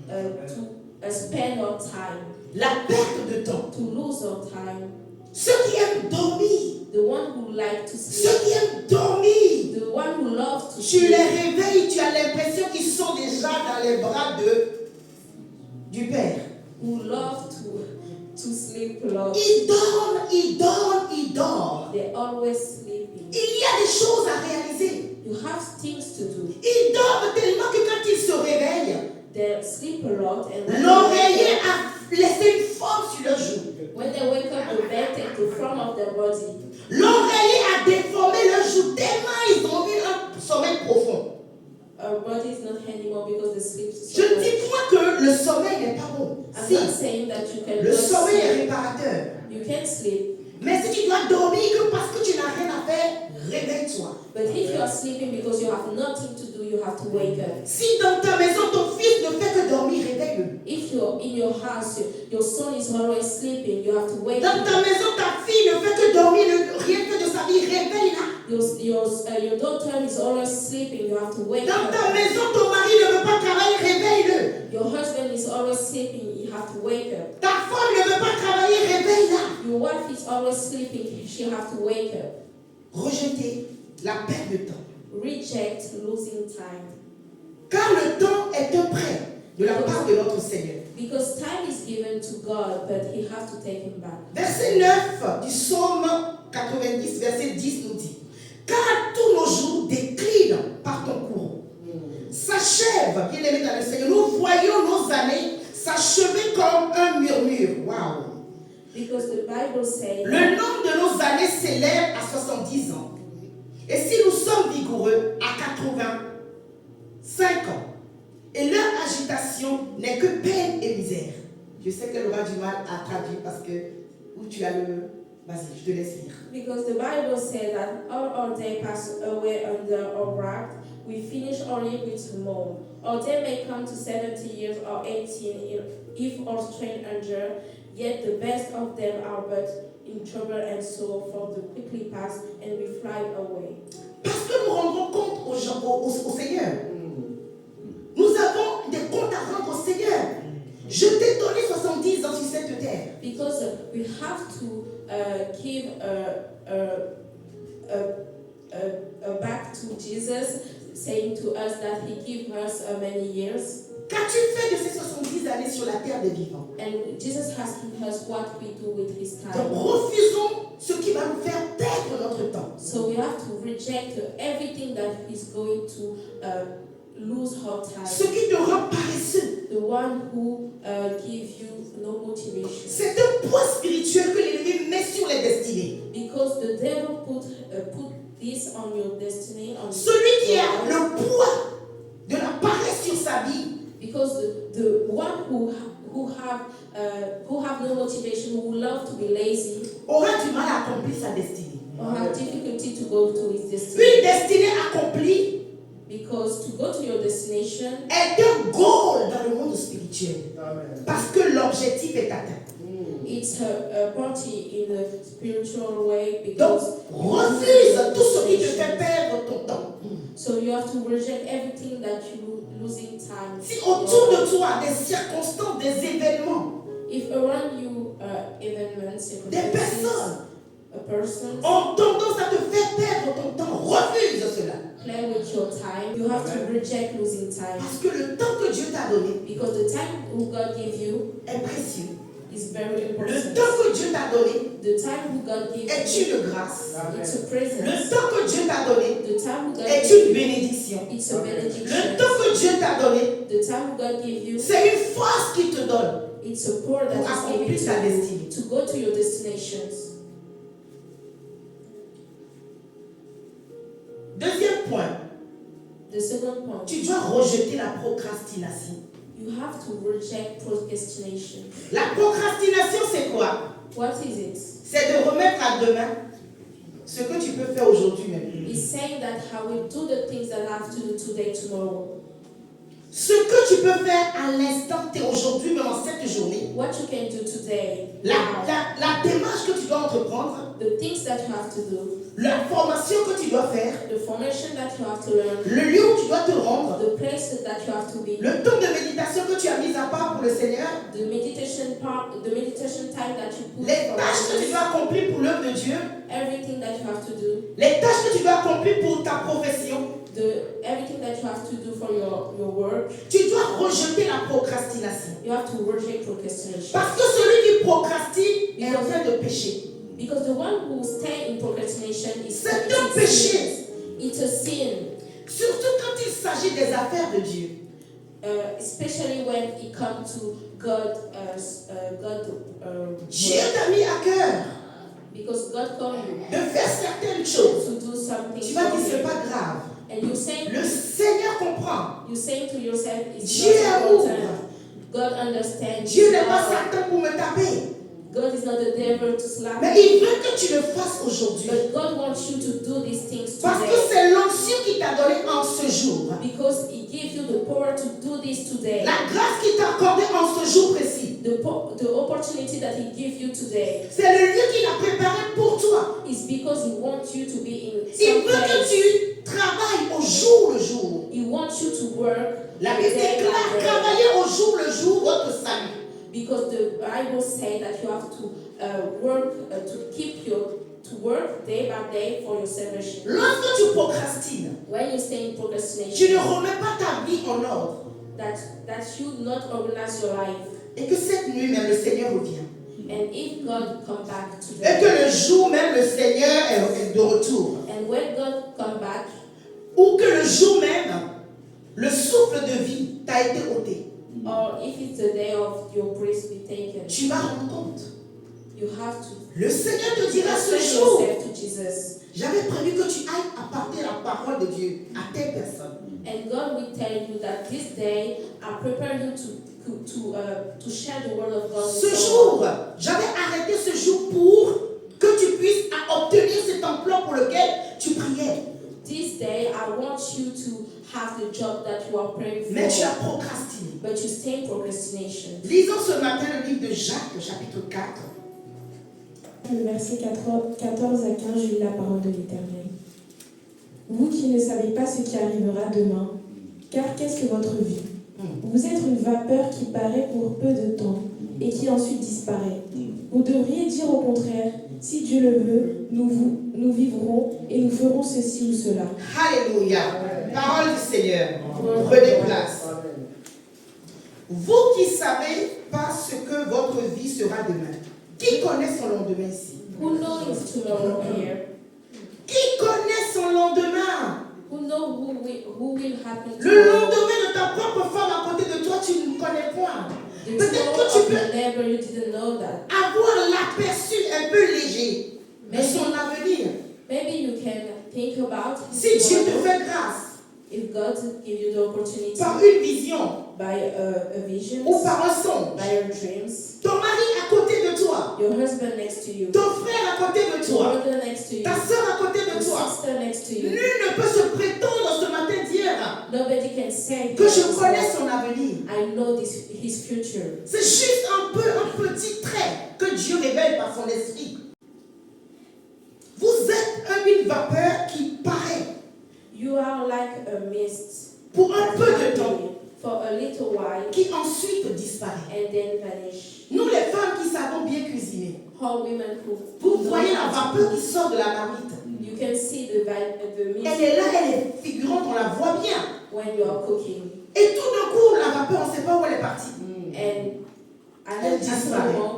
[SPEAKER 4] to spend our time,
[SPEAKER 2] La perte de temps.
[SPEAKER 4] to lose our time.
[SPEAKER 2] Ceux qui aiment dormir,
[SPEAKER 4] The one who like to
[SPEAKER 2] ceux
[SPEAKER 4] sleep,
[SPEAKER 2] qui aiment dormir,
[SPEAKER 4] the one who loves to
[SPEAKER 2] tu les
[SPEAKER 4] sleep.
[SPEAKER 2] réveilles, tu as l'impression qu'ils sont déjà dans les bras du Père.
[SPEAKER 4] Who love to sleep a lot.
[SPEAKER 2] Ils dorment, ils dorment, ils dorment.
[SPEAKER 4] They're always sleeping.
[SPEAKER 2] Il y a des choses à réaliser.
[SPEAKER 4] You have things to do.
[SPEAKER 2] Ils dorment tellement que quand ils se réveillent,
[SPEAKER 4] They sleep a lot, and when
[SPEAKER 2] l'oreiller a laissé une forme sur leur joue.
[SPEAKER 4] when they wake up, the bed take the form of their body.
[SPEAKER 2] L'oreiller a déformé leur joue tellement ils ont eu un sommeil profond.
[SPEAKER 4] Our body is not anymore because they sleep so
[SPEAKER 2] Je ne
[SPEAKER 4] much.
[SPEAKER 2] dis point que le sommeil n'est pas bon.
[SPEAKER 4] I'm
[SPEAKER 2] Si,
[SPEAKER 4] not saying that you can
[SPEAKER 2] le
[SPEAKER 4] not
[SPEAKER 2] sommeil est
[SPEAKER 4] sleep.
[SPEAKER 2] réparateur.
[SPEAKER 4] You can sleep.
[SPEAKER 2] Mais si tu dois dormir que parce que tu n'as rien à faire, réveille-toi.
[SPEAKER 4] But if you are sleeping because you have nothing to do, you have to wake up.
[SPEAKER 2] Si dans ta maison ton fils ne fait que dormir, réveille-le.
[SPEAKER 4] If you're in your house, your son is always sleeping, you have to wake
[SPEAKER 2] Dans ta
[SPEAKER 4] up.
[SPEAKER 2] maison ta fille ne fait que dormir, rien fait de sa vie, réveille-la.
[SPEAKER 4] Your daughter is always sleeping, you have to wake
[SPEAKER 2] Dans
[SPEAKER 4] up.
[SPEAKER 2] ta maison ton mari ne veut pas travailler, réveille-le.
[SPEAKER 4] Your husband is always sleeping, you have to wake up.
[SPEAKER 2] Ta femme ne veut pas travailler, réveille-la.
[SPEAKER 4] Your wife is always sleeping, she have to wake up.
[SPEAKER 2] Rejeter la perte de temps.
[SPEAKER 4] Reject losing time.
[SPEAKER 2] Car le temps est un prêt de la part de notre Seigneur.
[SPEAKER 4] Because time is given to God, but he have to take him back.
[SPEAKER 2] Verset 9 du psaume 90, verset 10 nous dit: car tous nos jours déclinent par ton courroux. S'achève, bien aimé dans le Seigneur, nous voyons nos années s'achever comme un murmure. Waouh!
[SPEAKER 4] Because the Bible says
[SPEAKER 2] Le nombre de nos années s'élève à 70 ans. Et si nous sommes vigoureux, à 85 ans. Et leur agitation n'est que peine et misère. Je sais qu'elle aura du mal à traduire parce que où tu as le... Vas-y, je te laisse lire.
[SPEAKER 4] because the Bible says that all our day pass away under our wrath. We finish only with moan. Our day may come to 70 years or 18 if our strength endure, yet the best of them are but in trouble and sorrow, for the quickly pass and we fly away.
[SPEAKER 2] Parce que nous rendons compte au Seigneur. Nous avons des compte à rendre au Seigneur. Je t'ai donné 70 ans sur cette terre.
[SPEAKER 4] Because we have to give back to Jesus, saying to us that He gave us many years.
[SPEAKER 2] Qu'as-tu fait de ces 70 années sur la terre des vivants?
[SPEAKER 4] And Jesus asking us what we do with His
[SPEAKER 2] Donc
[SPEAKER 4] time.
[SPEAKER 2] refusons ce qui va nous faire perdre notre temps.
[SPEAKER 4] So we have to reject everything that is going to lose our time.
[SPEAKER 2] Ce qui te rend paresseux.
[SPEAKER 4] The one who gives you no motivation.
[SPEAKER 2] C'est un poids spirituel que l'ennemi met sur les destinées.
[SPEAKER 4] Because the devil put this on your destiny. On
[SPEAKER 2] Celui qui
[SPEAKER 4] your
[SPEAKER 2] a
[SPEAKER 4] life.
[SPEAKER 2] le poids de la paresse sur sa vie,
[SPEAKER 4] Because the one who have no motivation, who love to be lazy,
[SPEAKER 2] aura du mal à accomplir sa destinée.
[SPEAKER 4] or have difficulty to go to his
[SPEAKER 2] Une
[SPEAKER 4] destination.
[SPEAKER 2] destinée accomplie
[SPEAKER 4] Because to go to your destination
[SPEAKER 2] est un goal dans le monde spirituel. Parce que l'objectif est atteint.
[SPEAKER 4] it's a party in a spiritual way.
[SPEAKER 2] Donc,
[SPEAKER 4] Because
[SPEAKER 2] refuse tout ce qui te fait perdre ton temps.
[SPEAKER 4] so you have to reject everything that you losing time.
[SPEAKER 2] Si autour de toi, des circonstances, des événements,
[SPEAKER 4] If around you events,
[SPEAKER 2] des
[SPEAKER 4] circumstances,
[SPEAKER 2] personnes
[SPEAKER 4] a person
[SPEAKER 2] ont tendance à te faire perdre ton temps, refuse cela.
[SPEAKER 4] play with your time, you have to reject losing time.
[SPEAKER 2] Parce que le temps que Dieu t'a donné
[SPEAKER 4] Because the time who God gave you
[SPEAKER 2] est précieux.
[SPEAKER 4] is very
[SPEAKER 2] Le
[SPEAKER 4] important.
[SPEAKER 2] temps que Dieu t'a donné
[SPEAKER 4] The time who God gave
[SPEAKER 2] est
[SPEAKER 4] you,
[SPEAKER 2] une grâce.
[SPEAKER 4] it's a
[SPEAKER 2] Le
[SPEAKER 4] present.
[SPEAKER 2] temps que Dieu t'a donné
[SPEAKER 4] The time who God
[SPEAKER 2] est
[SPEAKER 4] gave
[SPEAKER 2] une
[SPEAKER 4] you,
[SPEAKER 2] bénédiction.
[SPEAKER 4] it's a
[SPEAKER 2] Le
[SPEAKER 4] benediction.
[SPEAKER 2] temps que Dieu t'a donné,
[SPEAKER 4] The time who God gave you,
[SPEAKER 2] c'est une force qu'il te donne
[SPEAKER 4] it's a power that
[SPEAKER 2] pour
[SPEAKER 4] is
[SPEAKER 2] accomplir
[SPEAKER 4] given
[SPEAKER 2] ta
[SPEAKER 4] to you
[SPEAKER 2] destinée.
[SPEAKER 4] to go to your destinations.
[SPEAKER 2] Deuxième point,
[SPEAKER 4] The second point,
[SPEAKER 2] tu dois rejeter la procrastination.
[SPEAKER 4] you have to reject procrastination.
[SPEAKER 2] La procrastination, c'est quoi?
[SPEAKER 4] What is it?
[SPEAKER 2] C'est de remettre à demain ce que tu peux faire aujourd'hui même.
[SPEAKER 4] It's saying that I will do the things that I have to do today, tomorrow.
[SPEAKER 2] Ce que tu peux faire à l'instant T aujourd'hui, même en cette journée,
[SPEAKER 4] What you can do today,
[SPEAKER 2] la démarche que tu dois entreprendre,
[SPEAKER 4] the things that you have to do,
[SPEAKER 2] la formation que tu dois faire,
[SPEAKER 4] the formation that you have to learn,
[SPEAKER 2] le lieu où tu dois te rendre,
[SPEAKER 4] the places that you have to be,
[SPEAKER 2] le temps de méditation que tu as mis à part pour le Seigneur,
[SPEAKER 4] the meditation part, the meditation time that you put
[SPEAKER 2] les
[SPEAKER 4] for
[SPEAKER 2] tâches que tu
[SPEAKER 4] others,
[SPEAKER 2] dois accomplir pour l'œuvre de Dieu,
[SPEAKER 4] everything that you have to do,
[SPEAKER 2] les tâches que tu dois accomplir pour ta profession,
[SPEAKER 4] everything that you have to do for your work,
[SPEAKER 2] tu dois rejeter la procrastination.
[SPEAKER 4] you have to reject procrastination.
[SPEAKER 2] Parce que celui qui procrastine est en train de pécher.
[SPEAKER 4] Because the one who stays in procrastination is
[SPEAKER 2] C'est un
[SPEAKER 4] committing
[SPEAKER 2] péché.
[SPEAKER 4] sins. It's a sin.
[SPEAKER 2] Surtout quand il s'agit des affaires de Dieu.
[SPEAKER 4] Especially when it comes to God,
[SPEAKER 2] Dieu t'a mis à cœur
[SPEAKER 4] because God called you
[SPEAKER 2] de faire certaines choses.
[SPEAKER 4] to do something.
[SPEAKER 2] Tu vas dire,
[SPEAKER 4] for
[SPEAKER 2] c'est
[SPEAKER 4] Him.
[SPEAKER 2] pas grave.
[SPEAKER 4] And you say
[SPEAKER 2] comprend.
[SPEAKER 4] You say to yourself, it's
[SPEAKER 2] Dieu est
[SPEAKER 4] not
[SPEAKER 2] amour.
[SPEAKER 4] important. God understands.
[SPEAKER 2] Dieu n'est pas Satan pour me taper.
[SPEAKER 4] God is not the devil to slap
[SPEAKER 2] Mais
[SPEAKER 4] you.
[SPEAKER 2] il veut que tu le fasses aujourd'hui.
[SPEAKER 4] But God wants you to do these things
[SPEAKER 2] Parce que
[SPEAKER 4] today.
[SPEAKER 2] c'est l'onction qu'il t'a donné en ce jour.
[SPEAKER 4] Because He gives you the power to do this today.
[SPEAKER 2] La grâce qu'il t'a accordée en ce jour précis.
[SPEAKER 4] The opportunity that He gives you today
[SPEAKER 2] C'est le lieu qu'il a préparé pour toi.
[SPEAKER 4] is because He wants you to be in
[SPEAKER 2] Il
[SPEAKER 4] some
[SPEAKER 2] veut que
[SPEAKER 4] place.
[SPEAKER 2] tu travailles au jour le jour.
[SPEAKER 4] He wants you to work
[SPEAKER 2] La Bible
[SPEAKER 4] day by
[SPEAKER 2] déclare,
[SPEAKER 4] day.
[SPEAKER 2] travaillez au jour le jour votre salut.
[SPEAKER 4] Because the Bible says that you have to work to work day by day for your salvation.
[SPEAKER 2] Lorsque tu procrastines,
[SPEAKER 4] When you stay in
[SPEAKER 2] tu
[SPEAKER 4] procrastination,
[SPEAKER 2] ne remets pas ta vie en ordre.
[SPEAKER 4] that you not organize your life.
[SPEAKER 2] Et que cette nuit même le Seigneur revient.
[SPEAKER 4] And if God come back
[SPEAKER 2] Et
[SPEAKER 4] today,
[SPEAKER 2] que le jour même le Seigneur est de retour.
[SPEAKER 4] and when God come back,
[SPEAKER 2] Ou que le jour même le souffle de vie t'a été ôté.
[SPEAKER 4] or if it's the day of your praise be taken,
[SPEAKER 2] Tu vas rendre compte.
[SPEAKER 4] you have to
[SPEAKER 2] Le Seigneur te dira ce
[SPEAKER 4] present
[SPEAKER 2] jour,
[SPEAKER 4] yourself to Jesus.
[SPEAKER 2] j'avais prévu que tu ailles apporter la parole de Dieu à telle personne.
[SPEAKER 4] And God will tell you that this day I prepare you to share the word of God.
[SPEAKER 2] Ce
[SPEAKER 4] with
[SPEAKER 2] jour,
[SPEAKER 4] someone.
[SPEAKER 2] j'avais arrêté ce jour pour que tu puisses obtenir cet emploi pour lequel tu priais.
[SPEAKER 4] This day I want you to have the job that you are praying for.
[SPEAKER 2] Mais tu as procrastiné.
[SPEAKER 4] But you stay in procrastination.
[SPEAKER 2] Lisons ce matin le livre de Jacques, chapitre 4.
[SPEAKER 4] Le verset 14 à 15, je lis la parole de l'Éternel. Vous qui ne savez pas ce qui arrivera demain, car qu'est-ce que votre vie? Ou Vous êtes une vapeur qui paraît pour peu de temps et qui ensuite disparaît. Vous devriez dire au contraire, si Dieu le veut, nous vivrons et nous ferons ceci ou cela.
[SPEAKER 2] Alléluia. Parole du Seigneur. Prenez place. Vous qui savez pas ce que votre vie sera demain. Qui connaît son lendemain ici?
[SPEAKER 4] Who knows tomorrow here?
[SPEAKER 2] Qui connaît son lendemain?
[SPEAKER 4] Who knows who will happen
[SPEAKER 2] Le
[SPEAKER 4] tomorrow?
[SPEAKER 2] lendemain de ta propre femme à côté de toi, tu ne connais point.
[SPEAKER 4] The
[SPEAKER 2] Peut-être
[SPEAKER 4] tomorrow
[SPEAKER 2] que tu
[SPEAKER 4] of
[SPEAKER 2] peux
[SPEAKER 4] your neighbor, you didn't know that.
[SPEAKER 2] avoir l'aperçu un peu léger de son avenir.
[SPEAKER 4] Maybe you can think about
[SPEAKER 2] Si
[SPEAKER 4] his
[SPEAKER 2] Dieu te
[SPEAKER 4] tomorrow.
[SPEAKER 2] fait grâce
[SPEAKER 4] If God give you the opportunity
[SPEAKER 2] par une vision
[SPEAKER 4] by a vision,
[SPEAKER 2] ou par un songe,
[SPEAKER 4] by your dreams,
[SPEAKER 2] ton mari à côté de toi,
[SPEAKER 4] your husband next to you,
[SPEAKER 2] ton frère à côté de
[SPEAKER 4] your
[SPEAKER 2] toi,
[SPEAKER 4] brother next to you,
[SPEAKER 2] ta soeur à côté
[SPEAKER 4] your
[SPEAKER 2] de toi,
[SPEAKER 4] sister next to
[SPEAKER 2] nul
[SPEAKER 4] you,
[SPEAKER 2] ne peut se prétendre ce matin d'hier
[SPEAKER 4] nobody can say
[SPEAKER 2] que je connais son avenir.
[SPEAKER 4] I know his future.
[SPEAKER 2] C'est juste un petit trait que Dieu révèle par son esprit. Vous êtes une vapeur qui paraît
[SPEAKER 4] You are like a mist
[SPEAKER 2] pour un peu de temps,
[SPEAKER 4] for a little while
[SPEAKER 2] qui ensuite disparaît.
[SPEAKER 4] and then vanish.
[SPEAKER 2] Nous les femmes qui savons bien cuisiner,
[SPEAKER 4] All women who
[SPEAKER 2] vous
[SPEAKER 4] know
[SPEAKER 2] voyez la
[SPEAKER 4] how to
[SPEAKER 2] vapeur qui sort de la marmite.
[SPEAKER 4] You can see the mist
[SPEAKER 2] Elle est là, elle est figurante, on la voit bien.
[SPEAKER 4] when you are cooking.
[SPEAKER 2] Et tout d'un coup, la vapeur, on ne sait pas où elle est partie.
[SPEAKER 4] And
[SPEAKER 2] Elle
[SPEAKER 4] at
[SPEAKER 2] disparaît.
[SPEAKER 4] the moment,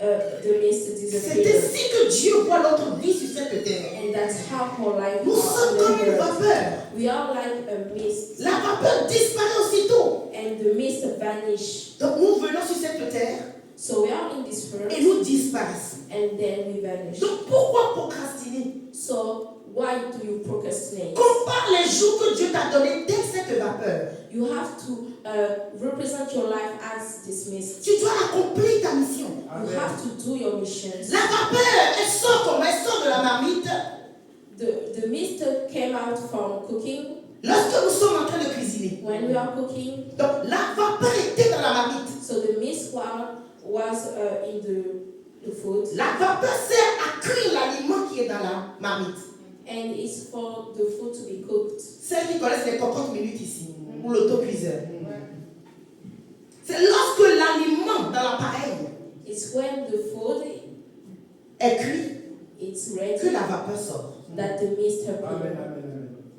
[SPEAKER 4] the mist
[SPEAKER 2] C'est
[SPEAKER 4] disappears.
[SPEAKER 2] ainsi que Dieu voit notre vie sur cette terre.
[SPEAKER 4] And that's how our life
[SPEAKER 2] Nous sommes comme une
[SPEAKER 4] is.
[SPEAKER 2] vapeur.
[SPEAKER 4] We are like a mist,
[SPEAKER 2] La vapeur disparaît aussitôt.
[SPEAKER 4] and the mist vanish.
[SPEAKER 2] Donc nous venons sur cette terre
[SPEAKER 4] So we are in this
[SPEAKER 2] et
[SPEAKER 4] earth,
[SPEAKER 2] nous disparaissons.
[SPEAKER 4] and then we vanish.
[SPEAKER 2] Donc pourquoi procrastiner?
[SPEAKER 4] So why do you procrastinate?
[SPEAKER 2] Compare les jours que Dieu t'a donné dès cette vapeur.
[SPEAKER 4] You have to represent your life as this mist.
[SPEAKER 2] Tu dois accomplir ta mission.
[SPEAKER 4] You have to do your missions.
[SPEAKER 2] La vapeur, elle sort comment? Elle sort de la marmite.
[SPEAKER 4] The mist came out from cooking.
[SPEAKER 2] Lorsque nous sommes en train de cuisiner.
[SPEAKER 4] When we are cooking,
[SPEAKER 2] Donc la vapeur était dans la marmite.
[SPEAKER 4] so the mist was in the food,
[SPEAKER 2] La vapeur sert à cuire l'aliment qui est dans la marmite.
[SPEAKER 4] and it's for the food to be cooked.
[SPEAKER 2] Celles qui connaissent les cocottes minutes ici, ou l'autocuiseur. C'est lorsque l'aliment dans l'appareil
[SPEAKER 4] It's when the food
[SPEAKER 2] est cuit
[SPEAKER 4] it's
[SPEAKER 2] que
[SPEAKER 4] ready
[SPEAKER 2] la vapeur sort.
[SPEAKER 4] that the mist appears.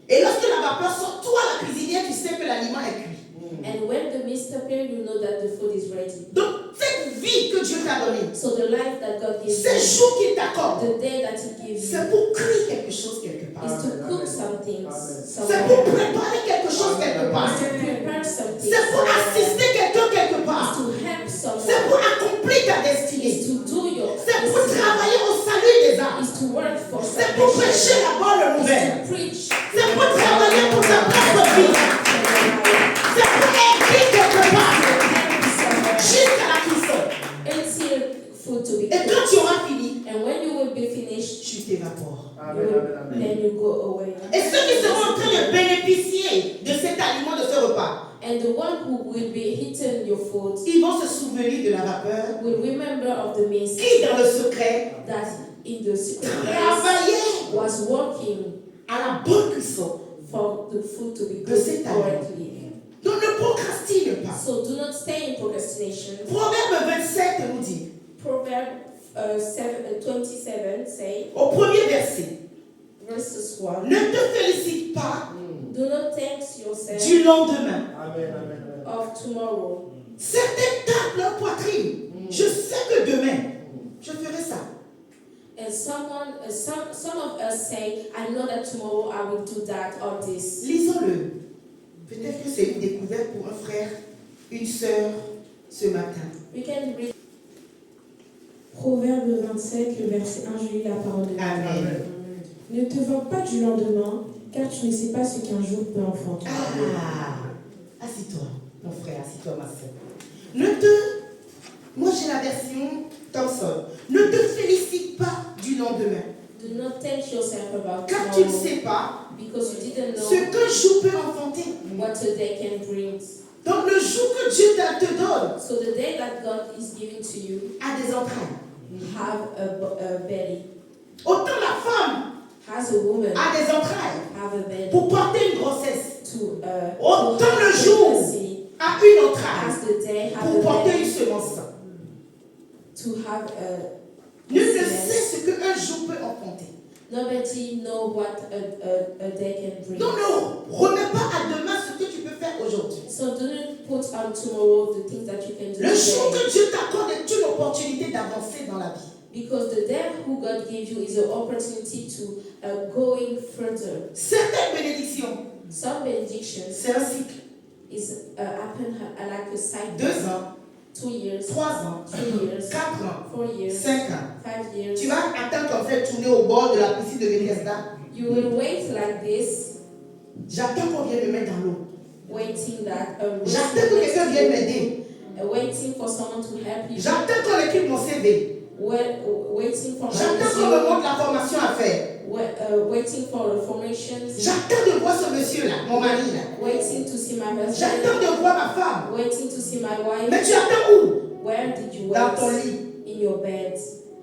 [SPEAKER 2] Et lorsque la vapeur sort, toi la cuisinière, tu sais que l'aliment est cuit.
[SPEAKER 4] And when the mist appears, you know that the food is ready.
[SPEAKER 2] Donc cette vie que Dieu t'a donnée,
[SPEAKER 4] So the life that God gives
[SPEAKER 2] ces
[SPEAKER 4] you,
[SPEAKER 2] jours qu'il t'accorde,
[SPEAKER 4] the day that He gives you,
[SPEAKER 2] c'est pour cuire quelque chose quelque part.
[SPEAKER 4] is to cook some things
[SPEAKER 2] C'est pour
[SPEAKER 4] somewhere.
[SPEAKER 2] préparer quelque chose quelque part.
[SPEAKER 4] Is to prepare something.
[SPEAKER 2] C'est pour assister quelqu'un quelque
[SPEAKER 4] Is
[SPEAKER 2] part.
[SPEAKER 4] to help
[SPEAKER 2] C'est
[SPEAKER 4] someone.
[SPEAKER 2] pour accomplir ta
[SPEAKER 4] Is
[SPEAKER 2] destinée.
[SPEAKER 4] to do your.
[SPEAKER 2] C'est pour travailler au salut des âmes.
[SPEAKER 4] Is to work for
[SPEAKER 2] C'est pour prêcher
[SPEAKER 4] salvation.
[SPEAKER 2] la bonne nouvelle.
[SPEAKER 4] To preach.
[SPEAKER 2] C'est pour travailler pour ta propre vie. C'est pour aider quelque part jusqu'à la cuisson.
[SPEAKER 4] Until food to be
[SPEAKER 2] Et quand
[SPEAKER 4] cooked.
[SPEAKER 2] tu auras fini,
[SPEAKER 4] And when you will be finished,
[SPEAKER 2] tu t'évapores.
[SPEAKER 4] then you go away.
[SPEAKER 2] Et ceux qui seront en train de bénéficier de cet aliment, de ce repas,
[SPEAKER 4] And the one who will be eating your food
[SPEAKER 2] ils vont se souvenir de la vapeur
[SPEAKER 4] will remember of the mist
[SPEAKER 2] qui, dans le secret,
[SPEAKER 4] that in the secret place
[SPEAKER 2] travaillait
[SPEAKER 4] was working
[SPEAKER 2] à la bonne cuisson.
[SPEAKER 4] for the food to be
[SPEAKER 2] De cet
[SPEAKER 4] cooked
[SPEAKER 2] aliment.
[SPEAKER 4] correctly.
[SPEAKER 2] Donc ne procrastine pas.
[SPEAKER 4] So do not stay in procrastination.
[SPEAKER 2] Proverbe 27 nous dit,
[SPEAKER 4] Proverb 27 say,
[SPEAKER 2] au premier verset,
[SPEAKER 4] verses 1.
[SPEAKER 2] ne te félicite pas
[SPEAKER 4] Do not thank yourself
[SPEAKER 2] du lendemain.
[SPEAKER 4] of tomorrow.
[SPEAKER 2] Certains tapent leur poitrine. Je sais que demain, je ferai ça.
[SPEAKER 4] And some of us say, I know that tomorrow I will do that or this.
[SPEAKER 2] Lisons-le. Peut-être que c'est une découverte pour un frère, une sœur ce matin.
[SPEAKER 4] We can read Proverbe 27, le verset 1, je lis la parole de Dieu.
[SPEAKER 2] Amen.
[SPEAKER 4] Ne te vante pas du lendemain, car tu ne sais pas ce qu'un jour peut enfanter.
[SPEAKER 2] Assis-toi, mon frère, assis-toi, ma sœur. Moi j'ai la version Thompson. Ne te félicite pas du lendemain.
[SPEAKER 4] Do not thank yourself about
[SPEAKER 2] Car tu ne
[SPEAKER 4] tomorrow,
[SPEAKER 2] sais pas
[SPEAKER 4] because you didn't
[SPEAKER 2] ce
[SPEAKER 4] know
[SPEAKER 2] qu'un jour peut enfanter.
[SPEAKER 4] what a day can bring.
[SPEAKER 2] Donc le jour que Dieu te donne
[SPEAKER 4] So the day that God is giving to you,
[SPEAKER 2] a des entrailles.
[SPEAKER 4] have a belly.
[SPEAKER 2] Autant la femme
[SPEAKER 4] Has a woman
[SPEAKER 2] a des entrailles
[SPEAKER 4] have a belly
[SPEAKER 2] pour porter une grossesse.
[SPEAKER 4] to
[SPEAKER 2] Autant
[SPEAKER 4] have
[SPEAKER 2] le jour
[SPEAKER 4] pregnancy.
[SPEAKER 2] a une entraille
[SPEAKER 4] as the day have
[SPEAKER 2] pour
[SPEAKER 4] a
[SPEAKER 2] porter
[SPEAKER 4] day
[SPEAKER 2] une semence.
[SPEAKER 4] to have a
[SPEAKER 2] Nul ne sait ce qu'un jour peut enfanter.
[SPEAKER 4] nobody know what a day can bring.
[SPEAKER 2] Donc ne remets pas à demain ce que tu peux faire aujourd'hui.
[SPEAKER 4] So don't put on tomorrow the things that you can do
[SPEAKER 2] Le jour
[SPEAKER 4] today.
[SPEAKER 2] que Dieu t'accorde est une opportunité d'avancer dans la vie.
[SPEAKER 4] Because the day who God gave you is an opportunity to going further.
[SPEAKER 2] Certaines bénédictions,
[SPEAKER 4] Some benedictions
[SPEAKER 2] c'est un cycle.
[SPEAKER 4] is happen like a cycle.
[SPEAKER 2] 2 ans,
[SPEAKER 4] 2 years,
[SPEAKER 2] 3 ans,
[SPEAKER 4] 3 years,
[SPEAKER 2] 4 ans,
[SPEAKER 4] 4 years,
[SPEAKER 2] 5 ans.
[SPEAKER 4] 5 years.
[SPEAKER 2] Tu vas attendre qu'on fait tourner au bord de la piscine de Bethesda.
[SPEAKER 4] You will wait like this,
[SPEAKER 2] J'attends qu'on vienne me mettre dans l'eau.
[SPEAKER 4] waiting that
[SPEAKER 2] J'attends que quelqu'un vienne m'aider.
[SPEAKER 4] waiting for someone to help you.
[SPEAKER 2] J'attends qu'on équipe mon CV.
[SPEAKER 4] Waiting for my
[SPEAKER 2] J'attends qu'on me
[SPEAKER 4] resume,
[SPEAKER 2] montre la formation à faire.
[SPEAKER 4] waiting for the formations,
[SPEAKER 2] J'attends de voir ce monsieur-là, mon mari là.
[SPEAKER 4] waiting to see my husband,
[SPEAKER 2] J'attends de voir ma femme.
[SPEAKER 4] waiting to see my wife.
[SPEAKER 2] Mais tu attends où?
[SPEAKER 4] Where did you
[SPEAKER 2] Dans ton
[SPEAKER 4] wait?
[SPEAKER 2] lit.
[SPEAKER 4] In your bed.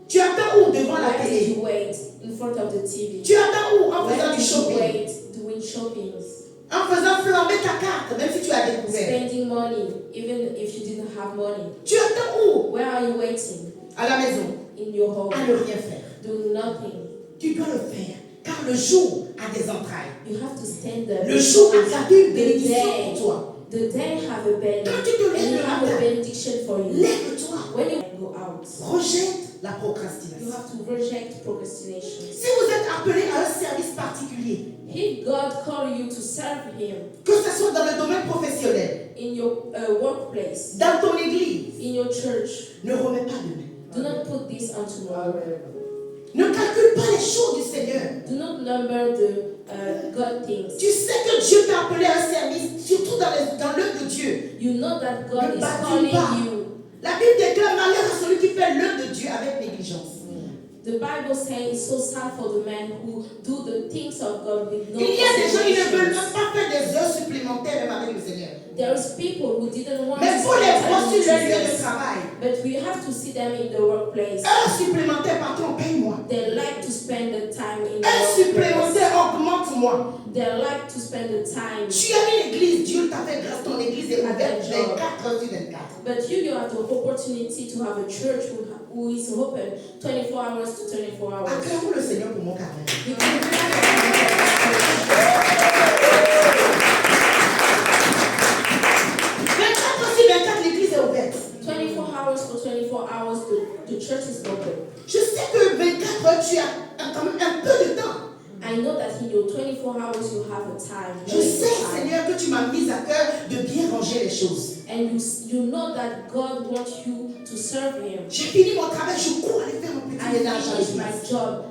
[SPEAKER 2] Tu attends où? Devant la
[SPEAKER 4] Where did
[SPEAKER 2] télé.
[SPEAKER 4] you wait? In front of the TV.
[SPEAKER 2] Tu attends où? En faisant
[SPEAKER 4] Where
[SPEAKER 2] du
[SPEAKER 4] did you
[SPEAKER 2] shopping.
[SPEAKER 4] wait? Doing shoppings.
[SPEAKER 2] En faisant flamber ta carte, même si tu as découvert.
[SPEAKER 4] Spending money, even if you didn't have money.
[SPEAKER 2] Tu attends où?
[SPEAKER 4] Where are you waiting?
[SPEAKER 2] À la maison.
[SPEAKER 4] In your home.
[SPEAKER 2] À ne rien faire.
[SPEAKER 4] Do nothing.
[SPEAKER 2] Tu dois le faire. Car le jour a des entrailles.
[SPEAKER 4] You have to stand there.
[SPEAKER 2] Le jour a gardé une
[SPEAKER 4] The
[SPEAKER 2] bénédiction
[SPEAKER 4] day,
[SPEAKER 2] pour toi.
[SPEAKER 4] the day have a benediction.
[SPEAKER 2] Quand tu te
[SPEAKER 4] And
[SPEAKER 2] lèves
[SPEAKER 4] you
[SPEAKER 2] le
[SPEAKER 4] have a
[SPEAKER 2] matin,
[SPEAKER 4] benediction for you.
[SPEAKER 2] lève-toi.
[SPEAKER 4] When you go out,
[SPEAKER 2] Rejette la
[SPEAKER 4] you
[SPEAKER 2] procrastination.
[SPEAKER 4] have to reject procrastination.
[SPEAKER 2] Si vous êtes appelé à un service particulier,
[SPEAKER 4] If God call you to serve Him
[SPEAKER 2] que ce soit dans le domaine professionnel,
[SPEAKER 4] in your workplace,
[SPEAKER 2] dans ton église,
[SPEAKER 4] in your church,
[SPEAKER 2] ne remets pas de main.
[SPEAKER 4] do not put this on tomorrow.
[SPEAKER 2] Ne calcule pas les choses du Seigneur.
[SPEAKER 4] Do not number the God things.
[SPEAKER 2] Tu sais que Dieu t'a appelé à un service, surtout dans l'œuvre de Dieu.
[SPEAKER 4] You know that God
[SPEAKER 2] Ne
[SPEAKER 4] is
[SPEAKER 2] bâtis
[SPEAKER 4] calling
[SPEAKER 2] pas.
[SPEAKER 4] you.
[SPEAKER 2] La Bible déclare malheur à celui qui fait l'œuvre de Dieu avec négligence.
[SPEAKER 4] The Bible says it's so sad for the men who do the things of God with no
[SPEAKER 2] Il y a des gens qui ne veulent
[SPEAKER 4] consideration.
[SPEAKER 2] même pas faire des heures supplémentaires même avec le Seigneur.
[SPEAKER 4] There is people who didn't want
[SPEAKER 2] Mais
[SPEAKER 4] to
[SPEAKER 2] il faut les
[SPEAKER 4] spend
[SPEAKER 2] voir
[SPEAKER 4] time
[SPEAKER 2] sur
[SPEAKER 4] with
[SPEAKER 2] leur lieu de
[SPEAKER 4] Jesus.
[SPEAKER 2] travail.
[SPEAKER 4] But we have to see them in the workplace.
[SPEAKER 2] Heures supplémentaires, patron, paye-moi.
[SPEAKER 4] They like to spend the time in the
[SPEAKER 2] Heures
[SPEAKER 4] workplace.
[SPEAKER 2] supplémentaires, augmente-moi.
[SPEAKER 4] They like to spend the time.
[SPEAKER 2] Tu as une église, Dieu t'a fait grâce, ton église est ouverte 24 heures sur 24.
[SPEAKER 4] But you have the opportunity to have a church who is open 24 hours to 24 hours.
[SPEAKER 2] Acclamons le Seigneur pour mon carnet.
[SPEAKER 4] You can do that.
[SPEAKER 2] 24 heures sur 24, l'église est ouverte.
[SPEAKER 4] 24 hours for 24 hours, the church is open.
[SPEAKER 2] Je sais que 24 heures, tu as quand même un peu de temps.
[SPEAKER 4] I know that in your 24 hours you have a time.
[SPEAKER 2] Je sais, Seigneur, que tu m'as mis à cœur de bien ranger les choses.
[SPEAKER 4] And you know that God wants you to serve Him.
[SPEAKER 2] J'ai fini mon travail, je cours aller faire mon petit
[SPEAKER 4] I
[SPEAKER 2] ménage à
[SPEAKER 4] finished my
[SPEAKER 2] l'église.
[SPEAKER 4] job.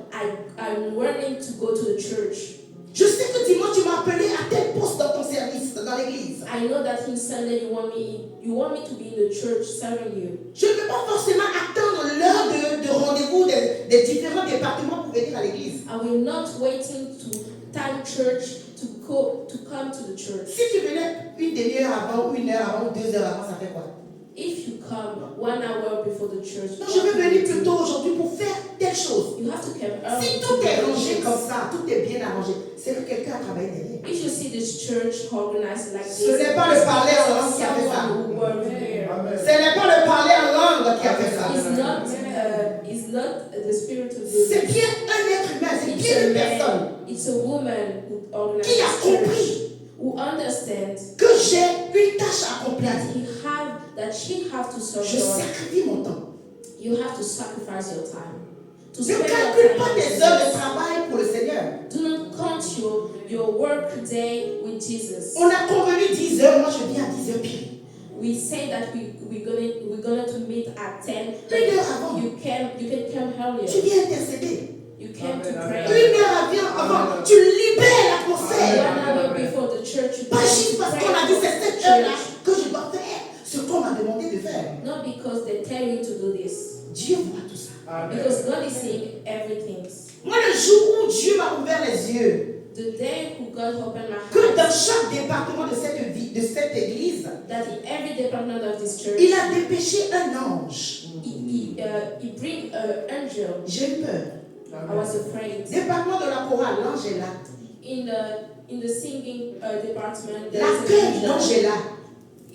[SPEAKER 4] I'm running to go to the church.
[SPEAKER 2] Je sais que dimanche, tu m'as appelé à tel poste dans ton service, dans l'église.
[SPEAKER 4] I know that in Sunday you want me to be in the church serving you.
[SPEAKER 2] Je ne peux pas forcément attendre l'heure de rendez-vous des différents départements pour venir à l'église.
[SPEAKER 4] I will not waiting to time church to come to the church.
[SPEAKER 2] Si tu venais une demi-heure avant, ou une heure avant, ou 2 heures avant, ça fait quoi?
[SPEAKER 4] If you come 1 hour before the church,
[SPEAKER 2] Non, je veux venir plus tôt aujourd'hui pour faire telle chose.
[SPEAKER 4] you have to come early.
[SPEAKER 2] Si
[SPEAKER 4] to
[SPEAKER 2] tout est
[SPEAKER 4] do
[SPEAKER 2] rangé
[SPEAKER 4] this.
[SPEAKER 2] comme ça, tout est bien arrangé, c'est que quelqu'un a travaillé derrière.
[SPEAKER 4] If you see this church organized like this,
[SPEAKER 2] Ce n'est pas le parler en langue qui a fait ça.
[SPEAKER 4] someone who worked here.
[SPEAKER 2] Ce n'est pas le parler en langue qui a fait ça.
[SPEAKER 4] It's not the spirit of the
[SPEAKER 2] C'est bien un être humain, c'est bien une personne
[SPEAKER 4] It's a woman who organized
[SPEAKER 2] qui a
[SPEAKER 4] this church,
[SPEAKER 2] compris
[SPEAKER 4] who understands
[SPEAKER 2] que j'ai une tâche à accomplir.
[SPEAKER 4] that she have to serve
[SPEAKER 2] Je
[SPEAKER 4] God.
[SPEAKER 2] sacrifie mon temps.
[SPEAKER 4] You have to sacrifice your time. To
[SPEAKER 2] Ne
[SPEAKER 4] spend your
[SPEAKER 2] calcule
[SPEAKER 4] time
[SPEAKER 2] pas
[SPEAKER 4] with
[SPEAKER 2] tes heures de
[SPEAKER 4] Jesus.
[SPEAKER 2] travail pour le Seigneur.
[SPEAKER 4] Do not count your work day with Jesus.
[SPEAKER 2] On a convenu 10 heures, moi je viens à 10 heures pile.
[SPEAKER 4] We say that we're gonna to meet at 10.
[SPEAKER 2] Une heure avant,
[SPEAKER 4] You can come earlier.
[SPEAKER 2] tu viens intercéder.
[SPEAKER 4] You came to pray.
[SPEAKER 2] Une heure avant, tu libères l'atmosphère.
[SPEAKER 4] 1 hour before the church, you
[SPEAKER 2] Pas
[SPEAKER 4] came
[SPEAKER 2] juste
[SPEAKER 4] to
[SPEAKER 2] parce
[SPEAKER 4] pray
[SPEAKER 2] qu'on a dit
[SPEAKER 4] for
[SPEAKER 2] c'est cette
[SPEAKER 4] the
[SPEAKER 2] heure-là
[SPEAKER 4] church.
[SPEAKER 2] que je dois faire ce qu'on m'a demandé de faire.
[SPEAKER 4] Not because they tell you to do this.
[SPEAKER 2] Dieu voit tout ça.
[SPEAKER 4] Because God is seeing everything.
[SPEAKER 2] Moi, le jour où Dieu m'a ouvert les yeux,
[SPEAKER 4] The day who God opened my
[SPEAKER 2] que dans
[SPEAKER 4] eyes,
[SPEAKER 2] chaque département de cette vie, de cette église,
[SPEAKER 4] that in every department of this church,
[SPEAKER 2] il a dépêché un ange.
[SPEAKER 4] he bring an angel.
[SPEAKER 2] J'ai eu peur.
[SPEAKER 4] I was afraid.
[SPEAKER 2] Département de la chorale, l'ange est là.
[SPEAKER 4] In the singing department, there is
[SPEAKER 2] L'accueil,
[SPEAKER 4] an
[SPEAKER 2] l'ange
[SPEAKER 4] angel.
[SPEAKER 2] est là.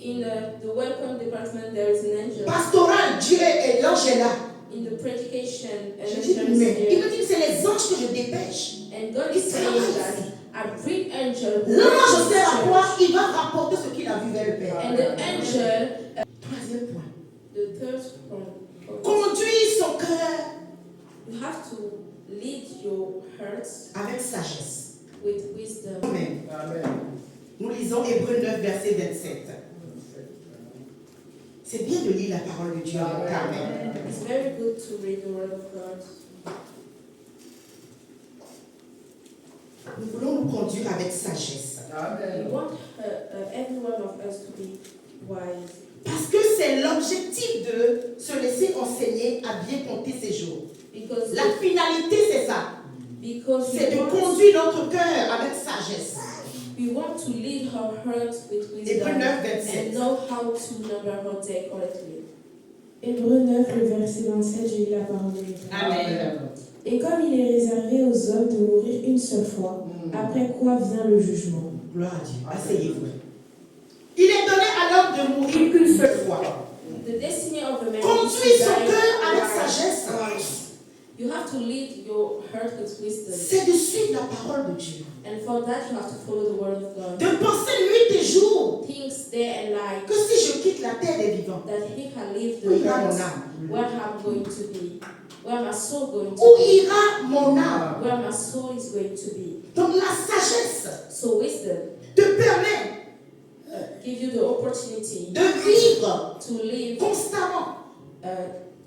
[SPEAKER 4] In the welcome department, there is an angel.
[SPEAKER 2] Pastoral, Dieu est l'ange est là.
[SPEAKER 4] In the predication, an
[SPEAKER 2] Je dis,
[SPEAKER 4] angel is
[SPEAKER 2] mais il me
[SPEAKER 4] here.
[SPEAKER 2] dit que c'est les anges que je dépêche.
[SPEAKER 4] And God
[SPEAKER 2] Il
[SPEAKER 4] is saying
[SPEAKER 2] travaille
[SPEAKER 4] that
[SPEAKER 2] ici.
[SPEAKER 4] I bring angel. who
[SPEAKER 2] L'ange
[SPEAKER 4] works in
[SPEAKER 2] sert à
[SPEAKER 4] church.
[SPEAKER 2] quoi? Il va rapporter ce qu'il a vu vers le Père.
[SPEAKER 4] And the angel,
[SPEAKER 2] Troisième point.
[SPEAKER 4] the third point,
[SPEAKER 2] Conduis son cœur
[SPEAKER 4] you have to lead your hearts
[SPEAKER 2] avec sagesse.
[SPEAKER 4] with wisdom.
[SPEAKER 2] Amen.
[SPEAKER 3] Amen.
[SPEAKER 2] Nous lisons Hébreux 9, verset 27. C'est bien de lire la parole de Dieu en mon cœur. Amen.
[SPEAKER 4] It's very good to read the word of God.
[SPEAKER 2] Nous voulons nous conduire avec sagesse.
[SPEAKER 4] We
[SPEAKER 3] Amen.
[SPEAKER 4] want every one of us to be wise.
[SPEAKER 2] Parce que c'est l'objectif de se laisser enseigner à bien compter ses jours.
[SPEAKER 4] Because,
[SPEAKER 2] La finalité, c'est ça.
[SPEAKER 4] because
[SPEAKER 2] C'est de
[SPEAKER 4] we, want,
[SPEAKER 2] conduire notre cœur avec sagesse.
[SPEAKER 4] we want to lead our hearts with
[SPEAKER 2] Hébreux
[SPEAKER 4] wisdom
[SPEAKER 2] 9, 27.
[SPEAKER 4] and know how to number our day correctly. Hébreux 9, le verset 27, je lis la parole de Dieu.
[SPEAKER 2] Amen.
[SPEAKER 4] Et comme il est réservé aux hommes de mourir une seule fois, après quoi vient le jugement.
[SPEAKER 2] Gloire à Dieu. Asseyez-vous. Il est donné à l'homme de mourir une seule fois.
[SPEAKER 4] The destiny of a man is
[SPEAKER 2] Conduis
[SPEAKER 4] to
[SPEAKER 2] son
[SPEAKER 4] die
[SPEAKER 2] cœur avec
[SPEAKER 4] once.
[SPEAKER 2] sagesse.
[SPEAKER 4] You have to lead your heart with wisdom.
[SPEAKER 2] C'est de suivre la parole de Dieu.
[SPEAKER 4] And for that you have to follow the word of God.
[SPEAKER 2] De penser nuit et jour
[SPEAKER 4] Things day and night
[SPEAKER 2] que si je quitte la terre des vivants,
[SPEAKER 4] that he can live
[SPEAKER 2] où
[SPEAKER 4] the
[SPEAKER 2] ira mon
[SPEAKER 4] earth.
[SPEAKER 2] âme?
[SPEAKER 4] Where I'm going to be. Where my soul going
[SPEAKER 2] Où
[SPEAKER 4] to be.
[SPEAKER 2] ira mon âme?
[SPEAKER 4] Where my soul is going to be.
[SPEAKER 2] Donc la sagesse
[SPEAKER 4] So wisdom
[SPEAKER 2] te permet
[SPEAKER 4] give you the opportunity
[SPEAKER 2] de vivre
[SPEAKER 4] to live
[SPEAKER 2] constamment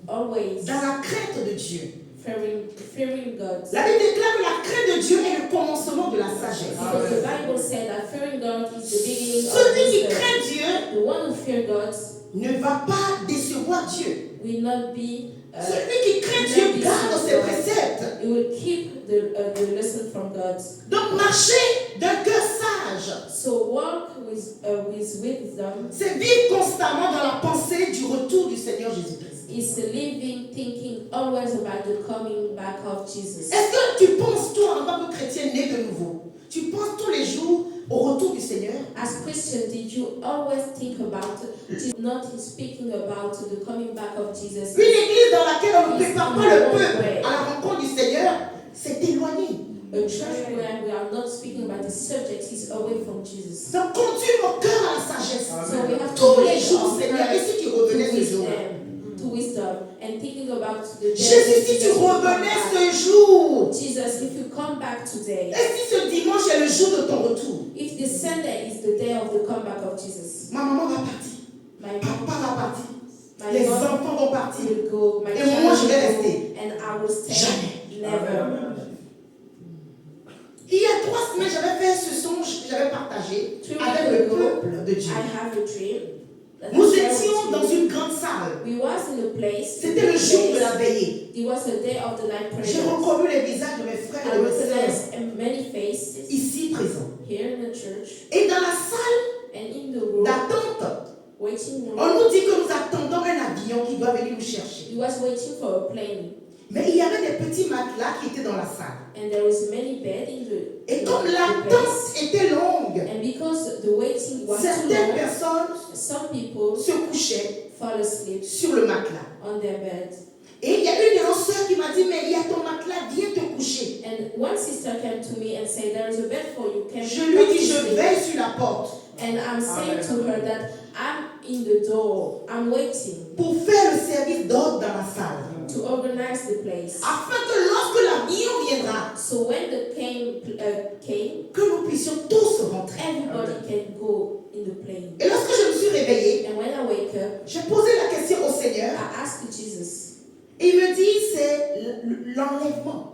[SPEAKER 4] always
[SPEAKER 2] dans la crainte de Dieu.
[SPEAKER 4] fearing God.
[SPEAKER 2] La Bible déclare que la crainte de Dieu est le commencement de la sagesse.
[SPEAKER 4] Because the Bible said that fearing God is the beginning of
[SPEAKER 2] Celui qui
[SPEAKER 4] wisdom.
[SPEAKER 2] craint Dieu
[SPEAKER 4] The one who fears God
[SPEAKER 2] ne va pas décevoir Dieu.
[SPEAKER 4] will not be.
[SPEAKER 2] Celui qui craint Dieu garde ses préceptes.
[SPEAKER 4] You will keep the lesson from God.
[SPEAKER 2] Donc marcher d'un cœur sage,
[SPEAKER 4] So walk with wisdom
[SPEAKER 2] c'est vivre constamment dans la pensée du retour du Seigneur Jésus-Christ.
[SPEAKER 4] is living, thinking always about the coming back of Jesus.
[SPEAKER 2] Est-ce que tu penses, toi, en tant que chrétien né de nouveau, tu penses tous les jours au retour du Seigneur?
[SPEAKER 4] As Christian, did you always think about Jesus, not speaking about the coming back of Jesus?
[SPEAKER 2] Une église dans laquelle on ne prépare pas le peuple à la rencontre du Seigneur, c'est éloigné.
[SPEAKER 4] A church where we are not speaking about the subject is away from Jesus.
[SPEAKER 2] Donc conduis mon cœur à la sagesse.
[SPEAKER 4] So we have to
[SPEAKER 2] Tous les
[SPEAKER 4] lead
[SPEAKER 2] jours,
[SPEAKER 4] our
[SPEAKER 2] Seigneur, et
[SPEAKER 4] hearts
[SPEAKER 2] si tu
[SPEAKER 4] to
[SPEAKER 2] revenais ce jour-là?
[SPEAKER 4] wisdom, and thinking about the day
[SPEAKER 2] Jésus,
[SPEAKER 4] when
[SPEAKER 2] si tu
[SPEAKER 4] Jesus will come
[SPEAKER 2] revenais
[SPEAKER 4] back.
[SPEAKER 2] ce jour,
[SPEAKER 4] Jesus, if you come back today,
[SPEAKER 2] et si ce dimanche est le jour de ton retour,
[SPEAKER 4] if the Sunday is the day of the comeback of Jesus,
[SPEAKER 2] ma maman va partir,
[SPEAKER 4] my
[SPEAKER 2] papa va partir,
[SPEAKER 4] my
[SPEAKER 2] les
[SPEAKER 4] mom
[SPEAKER 2] enfants vont partir.
[SPEAKER 4] will go, my
[SPEAKER 2] Et
[SPEAKER 4] child
[SPEAKER 2] moi, je vais
[SPEAKER 4] will
[SPEAKER 2] rester.
[SPEAKER 4] go, and I will stay.
[SPEAKER 2] Jamais.
[SPEAKER 4] Never.
[SPEAKER 2] Il y a 3 semaines, j'avais fait ce songe, j'avais partagé
[SPEAKER 4] 3
[SPEAKER 2] avec
[SPEAKER 4] weeks
[SPEAKER 2] le
[SPEAKER 4] ago,
[SPEAKER 2] peuple de Dieu.
[SPEAKER 4] I have a dream. that
[SPEAKER 2] Nous
[SPEAKER 4] I share
[SPEAKER 2] étions
[SPEAKER 4] with
[SPEAKER 2] dans
[SPEAKER 4] you.
[SPEAKER 2] une grande salle.
[SPEAKER 4] We was in a place.
[SPEAKER 2] C'était le jour de la veillée.
[SPEAKER 4] It was a day of the night
[SPEAKER 2] J'ai
[SPEAKER 4] prayer.
[SPEAKER 2] reconnu les visages de mes frères
[SPEAKER 4] I
[SPEAKER 2] et de mes sœurs
[SPEAKER 4] recognized many faces
[SPEAKER 2] ici présents.
[SPEAKER 4] here in the church
[SPEAKER 2] Et dans la salle
[SPEAKER 4] and in the room,
[SPEAKER 2] d'attente,
[SPEAKER 4] waiting room.
[SPEAKER 2] on nous dit que nous attendons un avion qui doit venir nous chercher.
[SPEAKER 4] He was waiting for a plane,
[SPEAKER 2] Mais il y avait des petits matelas qui étaient dans la salle.
[SPEAKER 4] and there was many beds in
[SPEAKER 2] Et
[SPEAKER 4] the
[SPEAKER 2] comme
[SPEAKER 4] place.
[SPEAKER 2] l'attente était longue,
[SPEAKER 4] And because the waiting was too
[SPEAKER 2] certaines
[SPEAKER 4] long,
[SPEAKER 2] personnes
[SPEAKER 4] some people
[SPEAKER 2] se couchaient
[SPEAKER 4] fall asleep
[SPEAKER 2] sur le matelas.
[SPEAKER 4] on their bed.
[SPEAKER 2] Et il y a une de nos sœurs qui m'a dit, mais il y a ton matelas, viens te coucher.
[SPEAKER 4] And one sister came to me and said, "There is a bed for you. Can
[SPEAKER 2] Je
[SPEAKER 4] you
[SPEAKER 2] lui
[SPEAKER 4] come
[SPEAKER 2] dis,
[SPEAKER 4] to
[SPEAKER 2] je
[SPEAKER 4] sleep?"
[SPEAKER 2] veille sur la porte
[SPEAKER 4] And I'm saying to her that I'm in the door. I'm waiting
[SPEAKER 2] pour faire le service d'ordre dans la salle.
[SPEAKER 4] to organize the place.
[SPEAKER 2] Afin que lorsque l'avion viendra,
[SPEAKER 4] So when the plane came,
[SPEAKER 2] que nous puissions tous rentrer.
[SPEAKER 4] everybody can go in the plane.
[SPEAKER 2] Et lorsque je me suis réveillée,
[SPEAKER 4] And when I wake up,
[SPEAKER 2] j'ai posé la question au Seigneur.
[SPEAKER 4] I asked Jesus.
[SPEAKER 2] Et il me dit, c'est l'enlèvement.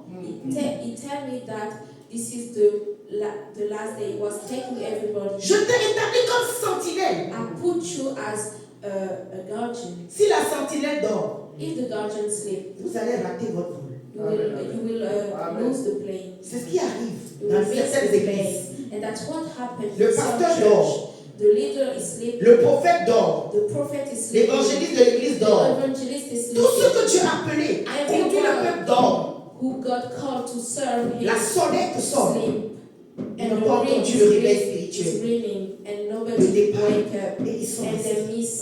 [SPEAKER 4] He tell me that this is the last day. He was taking everybody.
[SPEAKER 2] Je t'ai établi comme sentinelle.
[SPEAKER 4] I put you as a guardian.
[SPEAKER 2] Si la sentinelle dort,
[SPEAKER 4] If the guardian sleep,
[SPEAKER 2] vous allez rater votre vol.
[SPEAKER 4] you will lose the plane.
[SPEAKER 2] C'est ce qui arrive
[SPEAKER 4] You
[SPEAKER 2] dans
[SPEAKER 4] will miss
[SPEAKER 2] certaines
[SPEAKER 4] the
[SPEAKER 2] églises.
[SPEAKER 4] plane. And that's what happened
[SPEAKER 2] Le
[SPEAKER 4] in some
[SPEAKER 2] pasteur
[SPEAKER 4] church.
[SPEAKER 2] dort.
[SPEAKER 4] The leader is sleeping.
[SPEAKER 2] Le prophète dort.
[SPEAKER 4] The prophet is sleeping.
[SPEAKER 2] L'évangéliste de l'église
[SPEAKER 4] The
[SPEAKER 2] dort.
[SPEAKER 4] evangelist is
[SPEAKER 2] Tous ceux
[SPEAKER 4] sleeping.
[SPEAKER 2] que tu as appelés à conduire le peuple dorment.
[SPEAKER 4] Who God called to serve him
[SPEAKER 2] La sonnette sonne.
[SPEAKER 4] sleep.
[SPEAKER 2] Ils
[SPEAKER 4] And
[SPEAKER 2] n'ont pas
[SPEAKER 4] the ring
[SPEAKER 2] entendu le réveil
[SPEAKER 4] is
[SPEAKER 2] spirituel.
[SPEAKER 4] ringing. And and
[SPEAKER 2] le
[SPEAKER 4] nobody
[SPEAKER 2] départ.
[SPEAKER 4] wake up
[SPEAKER 2] Et ils sont
[SPEAKER 4] and
[SPEAKER 2] restés.
[SPEAKER 4] they miss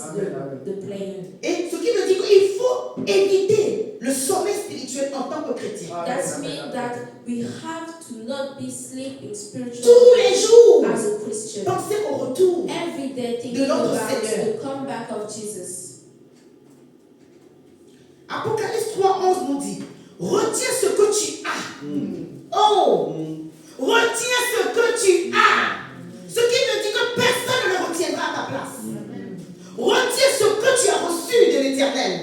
[SPEAKER 4] the plane.
[SPEAKER 2] Et ce qui veut dire qu'il faut éviter le sommeil spirituel en tant que chrétien.
[SPEAKER 4] That means that we have to not be sleeping spiritually
[SPEAKER 2] Tous les jours,
[SPEAKER 4] as a Christian.
[SPEAKER 2] pensez au retour.
[SPEAKER 4] Every day
[SPEAKER 2] de
[SPEAKER 4] thinking
[SPEAKER 2] notre
[SPEAKER 4] about
[SPEAKER 2] Seigneur.
[SPEAKER 4] the comeback of Jesus.
[SPEAKER 2] Apocalypse 3:11 nous dit, retiens ce que tu as. Oh, retiens ce que tu as. Ce qui veut dire que personne ne le retiendra à ta place. Retiens ce que tu as reçu de l'Éternel.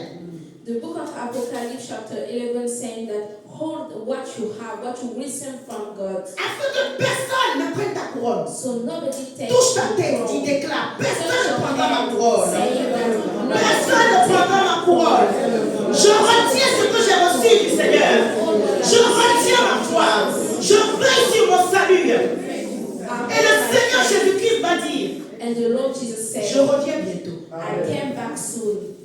[SPEAKER 4] The book of Apocalypse chapter 11 saying that hold what you have, what you receive from God.
[SPEAKER 2] Afin que personne ne prenne ta couronne.
[SPEAKER 4] So nobody takes
[SPEAKER 2] Touche ta
[SPEAKER 4] your
[SPEAKER 2] tête,
[SPEAKER 4] throne.
[SPEAKER 2] dis déclare, personne
[SPEAKER 4] Touch
[SPEAKER 2] ne
[SPEAKER 4] your
[SPEAKER 2] prendra ma
[SPEAKER 4] hand,
[SPEAKER 2] couronne.
[SPEAKER 4] saying that
[SPEAKER 2] Personne ne prendra ma couronne. Je retiens ce que j'ai reçu du Seigneur. Je retiens ma foi. Je veille sur mon salut. Et le Seigneur Jésus-Christ va dire,
[SPEAKER 4] And the Lord Jesus
[SPEAKER 2] je
[SPEAKER 4] said,
[SPEAKER 2] reviens bientôt.
[SPEAKER 4] I came back soon.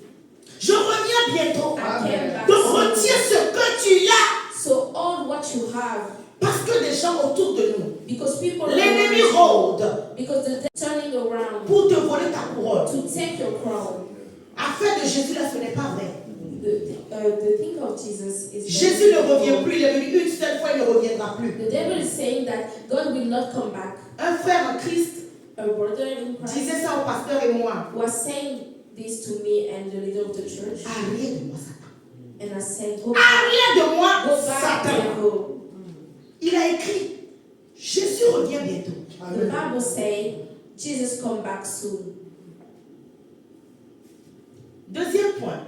[SPEAKER 2] Je reviens bientôt.
[SPEAKER 4] I came back
[SPEAKER 2] Donc
[SPEAKER 4] soon.
[SPEAKER 2] retiens ce que tu as.
[SPEAKER 4] So hold what you have,
[SPEAKER 2] Parce que des gens autour de nous,
[SPEAKER 4] because people
[SPEAKER 2] l'ennemi
[SPEAKER 4] around you,
[SPEAKER 2] rôde
[SPEAKER 4] because they're turning around
[SPEAKER 2] pour te voler ta couronne.
[SPEAKER 4] to take your crown.
[SPEAKER 2] Affaire de Jésus, là, ce n'est pas vrai.
[SPEAKER 4] The thing of Jesus is
[SPEAKER 2] Jésus ne revient plus. Il est venu une seule fois, il ne reviendra plus.
[SPEAKER 4] the devil is saying that God will not come back.
[SPEAKER 2] Un frère en Christ
[SPEAKER 4] A brother in Christ
[SPEAKER 2] disait ça au pasteur et moi.
[SPEAKER 4] was saying this to me and the leader of the church,
[SPEAKER 2] Arrière de moi, Satan.
[SPEAKER 4] and I said, go back,
[SPEAKER 2] Arrière de moi,
[SPEAKER 4] go back,
[SPEAKER 2] Satan.
[SPEAKER 4] devil.
[SPEAKER 2] Il a écrit, Jésus revient bientôt.
[SPEAKER 4] The Bible says Jesus come back soon.
[SPEAKER 2] Deuxième point,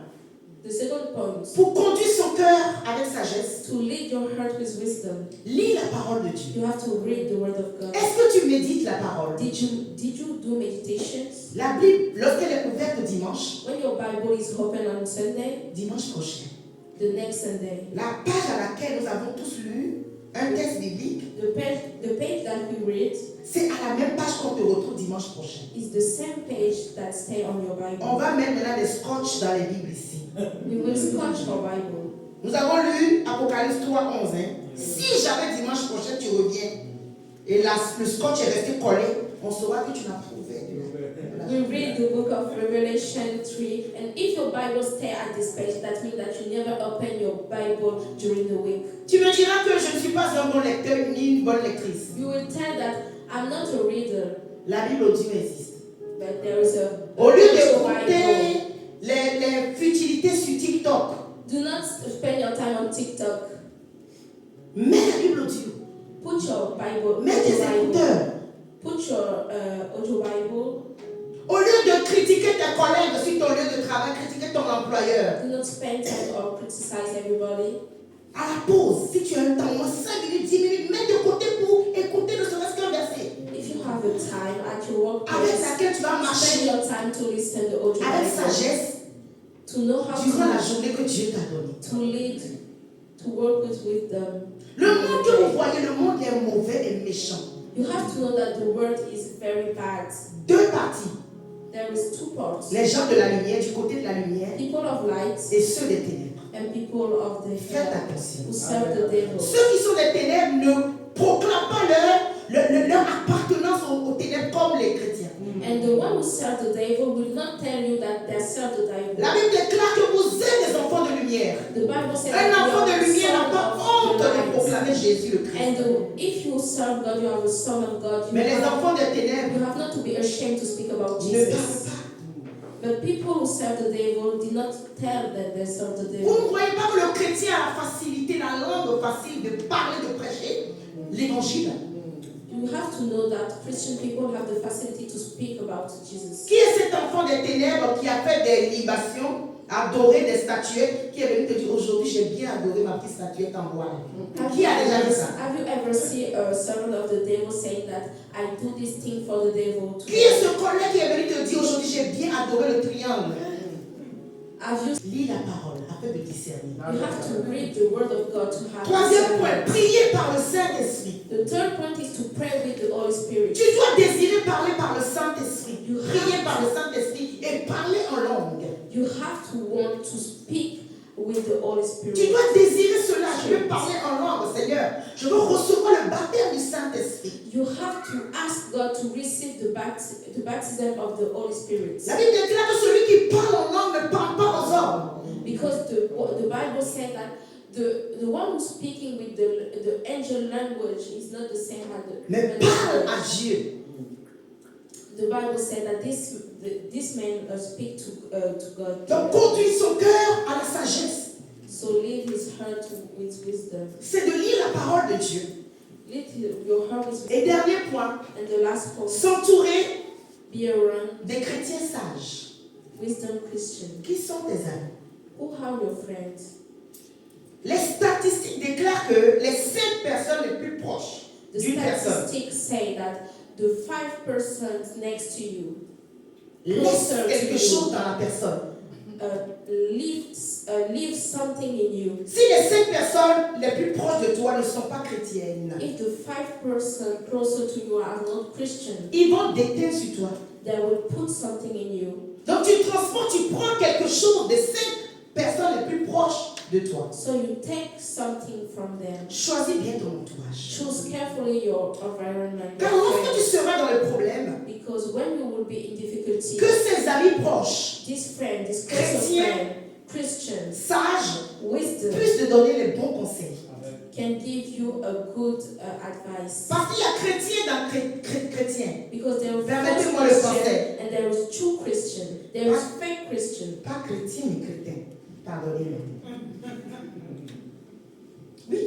[SPEAKER 4] The second point,
[SPEAKER 2] pour conduire son cœur avec sagesse,
[SPEAKER 4] to lead your heart with wisdom,
[SPEAKER 2] lis la parole de Dieu.
[SPEAKER 4] you have to read the word of God.
[SPEAKER 2] Est-ce que tu médites la parole?
[SPEAKER 4] Did you do meditations?
[SPEAKER 2] La Bible, lorsqu'elle est ouverte dimanche,
[SPEAKER 4] When your Bible is open on Sunday,
[SPEAKER 2] dimanche prochain,
[SPEAKER 4] the next Sunday,
[SPEAKER 2] la page à laquelle nous avons tous lu un texte biblique,
[SPEAKER 4] the page that we read
[SPEAKER 2] c'est à la même page qu'on te retrouve dimanche prochain.
[SPEAKER 4] is the same page that stay on your Bible.
[SPEAKER 2] On va mettre maintenant des scotch dans les Bibles ici.
[SPEAKER 4] We will scotch your Bible.
[SPEAKER 2] Nous avons lu Apocalypse 3:11. Si jamais dimanche prochain tu reviens et le scotch est resté collé, on saura que tu n'as trouvé.
[SPEAKER 4] We read the book of Revelation 3, and if your Bible stay at this page, that means that you never open your Bible during the week.
[SPEAKER 2] Tu me diras que je ne suis pas un bon lecteur ni une bonne lectrice.
[SPEAKER 4] You will tell that I'm not a reader,
[SPEAKER 2] La Bible audio existe.
[SPEAKER 4] but there is a
[SPEAKER 2] Au lieu
[SPEAKER 4] actual
[SPEAKER 2] d'écouter les futilités sur TikTok,
[SPEAKER 4] Do not spend your time on TikTok.
[SPEAKER 2] mets la Bible audio.
[SPEAKER 4] Put your Bible,
[SPEAKER 2] Mets tes écouteurs.
[SPEAKER 4] Put your audio Bible.
[SPEAKER 2] Au lieu de critiquer tes collègues sur ton lieu de travail, critiquer ton employeur.
[SPEAKER 4] Do not spend time or criticize everybody.
[SPEAKER 2] À la pause, si tu as un temps, au moins 5 minutes, 10 minutes, mets de côté pour écouter ne serait-ce qu'un verset.
[SPEAKER 4] If you have a time at your
[SPEAKER 2] Avec
[SPEAKER 4] workplace,
[SPEAKER 2] laquelle tu vas
[SPEAKER 4] spend
[SPEAKER 2] marcher
[SPEAKER 4] your time to listen to audio
[SPEAKER 2] avec
[SPEAKER 4] Bible.
[SPEAKER 2] sagesse
[SPEAKER 4] To know how
[SPEAKER 2] durant la
[SPEAKER 4] to
[SPEAKER 2] journée que Dieu t'a donnée.
[SPEAKER 4] lead, to work with wisdom.
[SPEAKER 2] Le monde que vous voyez, le monde est mauvais et méchant.
[SPEAKER 4] You have to know that the world is very bad.
[SPEAKER 2] Deux parties.
[SPEAKER 4] There is two parts.
[SPEAKER 2] Les gens de la lumière, du côté de la lumière,
[SPEAKER 4] People of light
[SPEAKER 2] et ceux des ténèbres.
[SPEAKER 4] and people of the
[SPEAKER 2] Faites
[SPEAKER 4] hell
[SPEAKER 2] attention.
[SPEAKER 4] who serve the devil.
[SPEAKER 2] Ceux qui sont des ténèbres ne proclament pas leur appartenance aux ténèbres comme les chrétiens.
[SPEAKER 4] And the one who serve the devil will not tell you that they serve the devil.
[SPEAKER 2] La Bible déclare que vous êtes des enfants de lumière.
[SPEAKER 4] The Bible says
[SPEAKER 2] Un
[SPEAKER 4] that you
[SPEAKER 2] enfant
[SPEAKER 4] are
[SPEAKER 2] de
[SPEAKER 4] the
[SPEAKER 2] lumière n'a
[SPEAKER 4] son
[SPEAKER 2] pas
[SPEAKER 4] of
[SPEAKER 2] honte
[SPEAKER 4] the
[SPEAKER 2] de
[SPEAKER 4] light.
[SPEAKER 2] proclamer Jésus le Christ.
[SPEAKER 4] And if you serve God, you are the son of God.
[SPEAKER 2] Mais les enfants des ténèbres
[SPEAKER 4] You have not to be ashamed to speak about
[SPEAKER 2] ne parlent
[SPEAKER 4] Jesus.
[SPEAKER 2] pas.
[SPEAKER 4] But people who serve the devil did not tell that they serve the
[SPEAKER 2] Vous
[SPEAKER 4] devil.
[SPEAKER 2] ne voyez pas que le chrétien a la facilité, la langue facile de parler, de prêcher l'évangile.
[SPEAKER 4] You have to know that Christian people have the facility to speak about Jesus.
[SPEAKER 2] Qui est cet enfant des ténèbres qui a fait des libations, adoré des statuettes, qui est venu te dire aujourd'hui j'ai bien adoré ma petite statuette en bois? Qui a déjà dit ça?
[SPEAKER 4] Have you ever seen a servant of the devil saying that I do this thing for the devil?
[SPEAKER 2] Qui est ce collègue qui est venu te dire aujourd'hui j'ai bien adoré le triangle?
[SPEAKER 4] Have you?
[SPEAKER 2] Lis la parole afin de discerner.
[SPEAKER 4] You have to read the word of God to have.
[SPEAKER 2] Troisième point,
[SPEAKER 4] discernment.
[SPEAKER 2] prier par le Saint-Esprit.
[SPEAKER 4] The third point is to pray with the Holy Spirit.
[SPEAKER 2] Tu dois désirer parler par le Saint-Esprit.
[SPEAKER 4] You
[SPEAKER 2] Prier
[SPEAKER 4] have-
[SPEAKER 2] par le Saint-Esprit et parler en langue.
[SPEAKER 4] You have to want to speak with the Holy Spirit.
[SPEAKER 2] Tu dois désirer cela. Je veux parler en langue, Seigneur. Je veux recevoir le baptême du Saint-Esprit. Saint-Esprit.
[SPEAKER 4] You have to ask God to receive the baptism of the Holy Spirit.
[SPEAKER 2] La Bible déclare que celui qui parle en langue ne parle pas aux hommes.
[SPEAKER 4] Because the Bible said that the one who's speaking with the angel language is not the same as
[SPEAKER 2] Mais parle à Dieu.
[SPEAKER 4] The Bible said that this man speak to God.
[SPEAKER 2] Donc conduit son cœur à la sagesse.
[SPEAKER 4] So lead his heart with wisdom.
[SPEAKER 2] C'est de lire la parole de Dieu.
[SPEAKER 4] Lead your heart with wisdom.
[SPEAKER 2] Et dernier point,
[SPEAKER 4] And the last point,
[SPEAKER 2] s'entourer
[SPEAKER 4] be around
[SPEAKER 2] des chrétiens sages.
[SPEAKER 4] wisdom Christian.
[SPEAKER 2] Qui sont tes amis?
[SPEAKER 4] Who are your friends?
[SPEAKER 2] Les statistiques déclarent que les 5 personnes les plus proches
[SPEAKER 4] The
[SPEAKER 2] d'une personne
[SPEAKER 4] statistics say that the 5 persons next to you
[SPEAKER 2] laissent quelque chose dans la personne.
[SPEAKER 4] leave something in you.
[SPEAKER 2] Si les 5 personnes les plus proches de toi ne sont pas chrétiennes,
[SPEAKER 4] If the 5 persons closer to you are not Christian,
[SPEAKER 2] ils vont déteindre sur toi.
[SPEAKER 4] they will put something in you.
[SPEAKER 2] Donc tu transportes, tu prends quelque chose des 5 personnes les plus proches de toi.
[SPEAKER 4] So you take something from them.
[SPEAKER 2] Choisis bien ton entourage.
[SPEAKER 4] Choose carefully your environment.
[SPEAKER 2] Car lorsque tu seras dans le problème,
[SPEAKER 4] Because when you will be in difficulty,
[SPEAKER 2] que ses amis proches,
[SPEAKER 4] this friend, this closer
[SPEAKER 2] Chrétien,
[SPEAKER 4] friend, Christian,
[SPEAKER 2] sages,
[SPEAKER 4] wisdom,
[SPEAKER 2] puissent te donner les bons conseils.
[SPEAKER 4] can give you a good advice.
[SPEAKER 2] Parce qu'il y a chrétien dans chrétien.
[SPEAKER 4] Because there is
[SPEAKER 2] Permettez-moi le
[SPEAKER 4] false
[SPEAKER 2] français.
[SPEAKER 4] Christian and there is true Christian. There is fake Christian.
[SPEAKER 2] Pas chrétien, mais chrétien. Pardonnez-moi. Oui.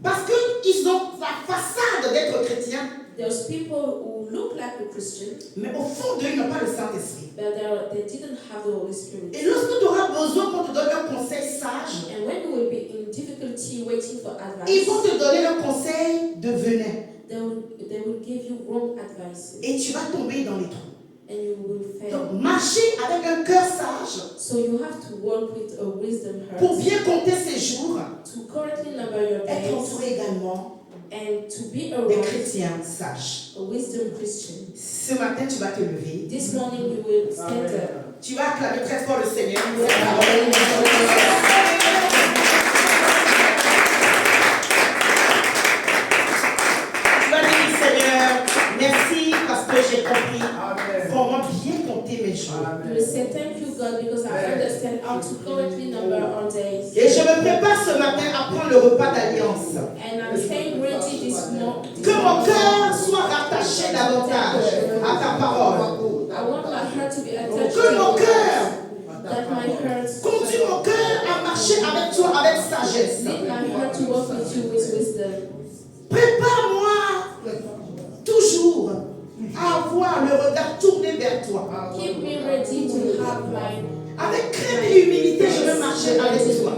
[SPEAKER 2] Parce qu'ils ont la façade d'être chrétiens,
[SPEAKER 4] There's people who look like a Christian,
[SPEAKER 2] mais au fond d'eux, ils n'ont pas le Saint-Esprit.
[SPEAKER 4] but they didn't have the Holy Spirit.
[SPEAKER 2] Et lorsque tu auras besoin qu'on te donne un conseil sage,
[SPEAKER 4] And when you will be in difficulty waiting for
[SPEAKER 2] ils
[SPEAKER 4] advice,
[SPEAKER 2] vont te donner un conseil de venin.
[SPEAKER 4] they will give you wrong advice
[SPEAKER 2] Et tu vas tomber dans les trous.
[SPEAKER 4] and you will fail.
[SPEAKER 2] Donc, marcher avec un cœur sage
[SPEAKER 4] So you have to work with a wisdom
[SPEAKER 2] pour
[SPEAKER 4] heart
[SPEAKER 2] bien compter ses jours,
[SPEAKER 4] to correctly number your
[SPEAKER 2] être
[SPEAKER 4] days
[SPEAKER 2] entouré également
[SPEAKER 4] and to be
[SPEAKER 2] des
[SPEAKER 4] around
[SPEAKER 2] chrétiens sages.
[SPEAKER 4] a wisdom Christian.
[SPEAKER 2] Ce matin, tu vas te lever.
[SPEAKER 4] This morning you will stand up.
[SPEAKER 2] Tu vas acclamer très fort le Seigneur. Tu vas dire, Seigneur, merci parce que j'ai compris comment bien compter mes jours.
[SPEAKER 4] You will say thank you God because I understand how to correctly number our days.
[SPEAKER 2] Et je me prépare ce matin à prendre le repas d'alliance.
[SPEAKER 4] And I'm staying ready this morning.
[SPEAKER 2] Que mon cœur soit rattaché davantage à ta parole.
[SPEAKER 4] I want my heart to be attached
[SPEAKER 2] Que
[SPEAKER 4] to
[SPEAKER 2] mon
[SPEAKER 4] you.
[SPEAKER 2] cœur
[SPEAKER 4] That my heart,
[SPEAKER 2] conduit mon cœur à marcher avec toi avec sagesse.
[SPEAKER 4] lead my heart to walk with you with wisdom.
[SPEAKER 2] Prépare-moi toujours à avoir le regard tourné vers toi.
[SPEAKER 4] Keep me ready to have my.
[SPEAKER 2] Avec crainte et humilité, je veux marcher avec toi.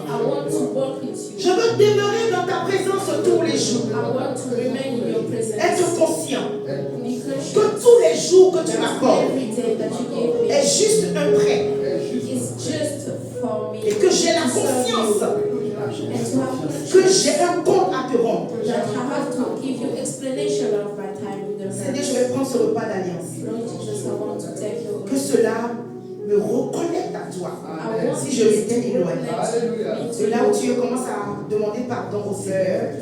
[SPEAKER 4] I want to walk with you.
[SPEAKER 2] Je veux demeurer dans ta présence tous les jours.
[SPEAKER 4] I want to remain in your presence.
[SPEAKER 2] Être conscient
[SPEAKER 4] Be conscious
[SPEAKER 2] que tous les jours que tu m'accordes
[SPEAKER 4] every day that you give me
[SPEAKER 2] est juste un prêt
[SPEAKER 4] is just for me.
[SPEAKER 2] et que j'ai la conscience
[SPEAKER 4] And to have
[SPEAKER 2] que j'ai un compte à te rendre.
[SPEAKER 4] that I have to give you explanation of my time in the
[SPEAKER 2] Seigneur, je
[SPEAKER 4] church.
[SPEAKER 2] vais prendre ce repas d'alliance.
[SPEAKER 4] Lord Jesus, I want to take you.
[SPEAKER 2] Que cela me reconnecte à toi. Si je m'étais éloigné. Et là où tu commences à demander pardon au Seigneur,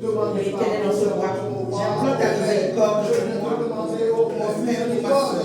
[SPEAKER 2] Éternel notre roi, j'implore ta miséricorde pour moi, mon frère et ma soeur.